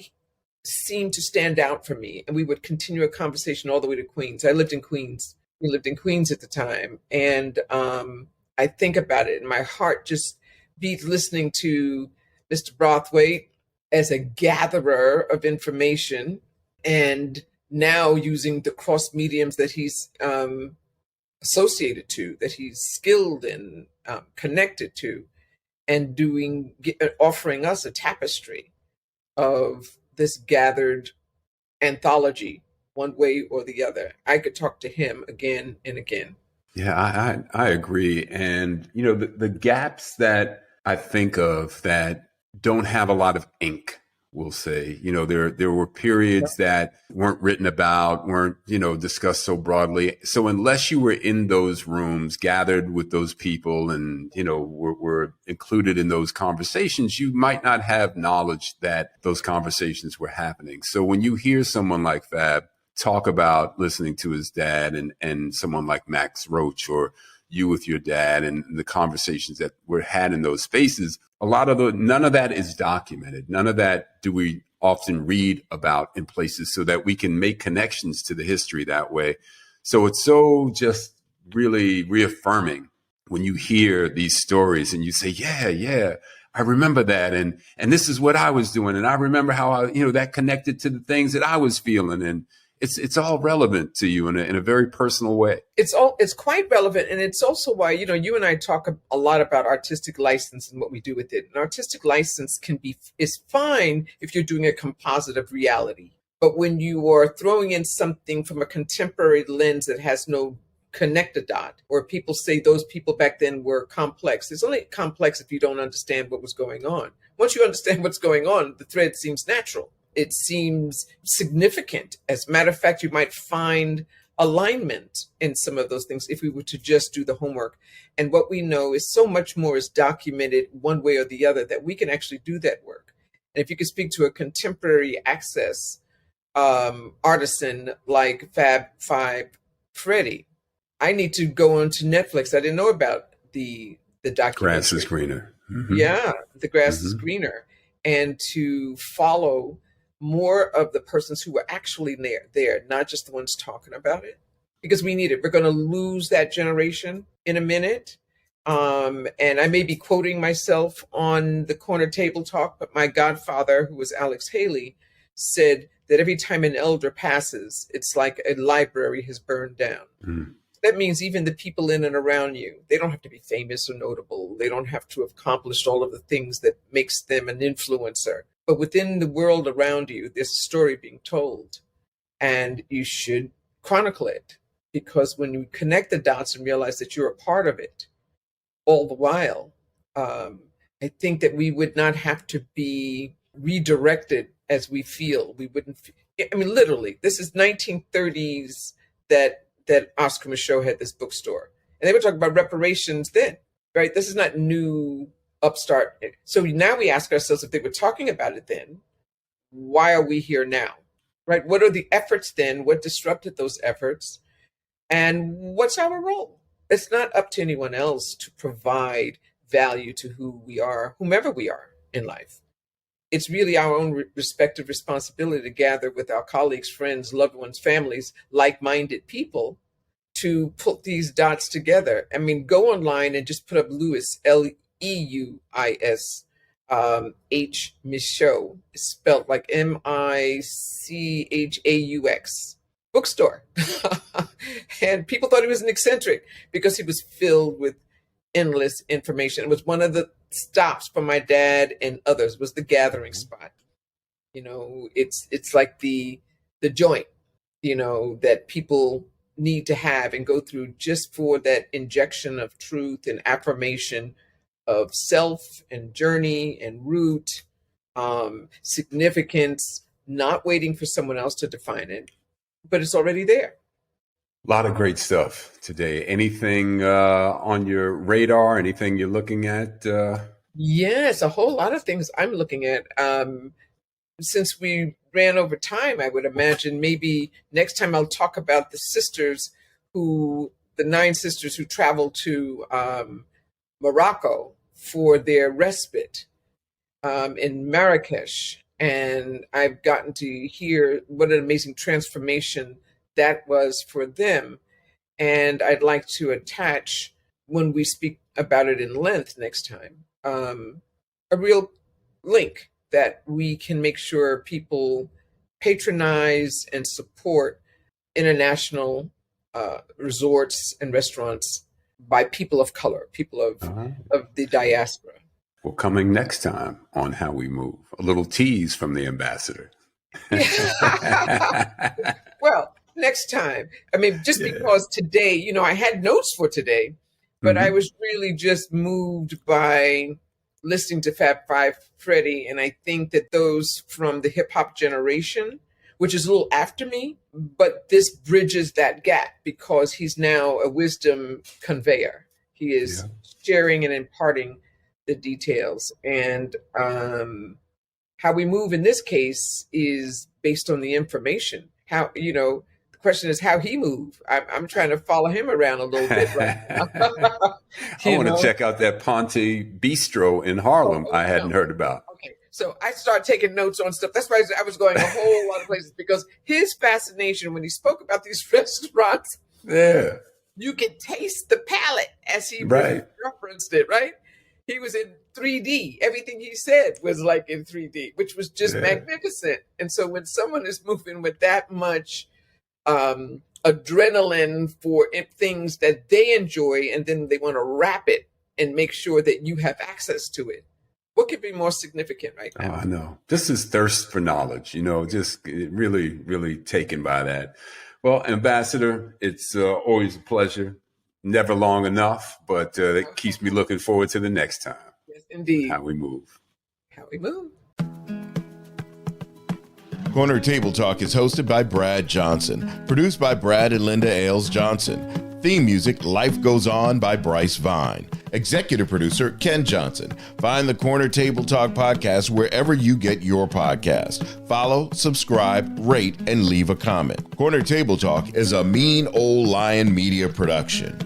seemed to stand out for me. And we would continue a conversation all the way to Queens. I lived in Queens. We lived in Queens at the time. And I think about it and my heart just beats listening to Mr. Brathwaite as a gatherer of information and now using the cross mediums that he's associated to, that he's skilled in, connected to, and offering us a tapestry of this gathered anthology, one way or the other. I could talk to him again and again. Yeah, I agree. And, you know, the gaps that I think of that don't have a lot of ink, we'll say, you know, there were periods that weren't written about, weren't, you know, discussed so broadly. So unless you were in those rooms, gathered with those people and, you know, were included in those conversations, you might not have knowledge that those conversations were happening. So when you hear someone like Fab talk about listening to his dad and someone like Max Roach or you with your dad and the conversations that were had in those spaces, none of that is documented. None of that do we often read about in places so that we can make connections to the history that way. So it's so just really reaffirming when you hear these stories and you say, yeah, I remember that. And this is what I was doing. And I remember how that connected to the things that I was feeling. And it's all relevant to you in a very personal way. It's quite relevant. And it's also why, you and I talk a lot about artistic license and what we do with it. An artistic license is fine if you're doing a composite of reality. But when you are throwing in something from a contemporary lens that has no connect-a dot, or people say those people back then were complex. It's only complex if you don't understand what was going on. Once you understand what's going on, the thread seems natural. It seems significant. As a matter of fact, you might find alignment in some of those things if we were to just do the homework. And what we know is so much more is documented one way or the other that we can actually do that work. And if you could speak to a contemporary access artisan like Fab Five Freddy, I need to go onto Netflix. I didn't know about the documentary. Grass is greener. Mm-hmm. Yeah, the grass is greener. And to follow more of the persons who were actually there, not just the ones talking about it, because we need it. We're going to lose that generation in a minute. And I may be quoting myself on the corner table talk, but my godfather, who was Alex Haley, said that every time an elder passes, it's like a library has burned down. Mm. That means even the people in and around you, they don't have to be famous or notable. They don't have to have accomplished all of the things that makes them an influencer. But within the world around you, there's a story being told, and you should chronicle it, because when you connect the dots and realize that you're a part of it all the while, I think that we would not have to be redirected as we feel. We wouldn't. I mean, literally, this is 1930s that Oscar Michaud had this bookstore, and they were talking about reparations then, right? This is not new upstart. So now we ask ourselves, if they were talking about it then, why are we here now, right? What are the efforts then? What disrupted those efforts? And what's our role? It's not up to anyone else to provide value to who we are, whomever we are in life. It's really our own respective responsibility to gather with our colleagues, friends, loved ones, families, like-minded people to put these dots together. I mean, go online and just put up Louis, Leuis, Michaud, spelled like Michaux, bookstore. And people thought he was an eccentric because he was filled with endless information. It was one of the stops for my dad and others, was the gathering spot. You know, it's like the joint, you know, that people need to have and go through just for that injection of truth and affirmation of self and journey and root, significance, not waiting for someone else to define it, but it's already there. A lot of great stuff today. Anything on your radar? Anything you're looking at? Yes, a whole lot of things I'm looking at. Since we ran over time, I would imagine maybe next time I'll talk about the the 9 sisters who traveled to Morocco for their respite in Marrakesh. And I've gotten to hear what an amazing transformation that was for them. And I'd like to attach, when we speak about it in length next time, a real link that we can make sure people patronize and support international resorts and restaurants by people of color, people of the diaspora. Well, coming next time on How We Move, a little tease from the ambassador. Well, next time. I mean, just because today, you know, I had notes for today, but I was really just moved by listening to Fab Five Freddy. And I think that those from the hip hop generation, which is a little after me, but this bridges that gap because he's now a wisdom conveyor. He is sharing and imparting the details. And how we move in this case is based on the information. How, you know, the question is how he moved. I'm trying to follow him around a little bit right now. I want to check out that Ponte Bistro in Harlem I hadn't heard about. Okay, so I started taking notes on stuff. That's why I was going a whole lot of places, because his fascination when he spoke about these restaurants, you could taste the palate as he referenced it, right? He was in 3D. Everything he said was like in 3D, which was just magnificent. And so when someone is moving with that much adrenaline for things that they enjoy, and then they want to wrap it and make sure that you have access to it, what could be more significant right now? Oh, I know. This is thirst for knowledge, you know, just really, really taken by that. Well, Ambassador, it's always a pleasure. Never long enough, but it keeps me looking forward to the next time. Yes, indeed. How we move. How we move. Corner Table Talk is hosted by Brad Johnson, produced by Brad and Linda Ailes Johnson. Theme music, Life Goes On by Bryce Vine. Executive producer, Ken Johnson. Find the Corner Table Talk podcast wherever you get your podcast. Follow, subscribe, rate, and leave a comment. Corner Table Talk is a Mean Old Lion Media production.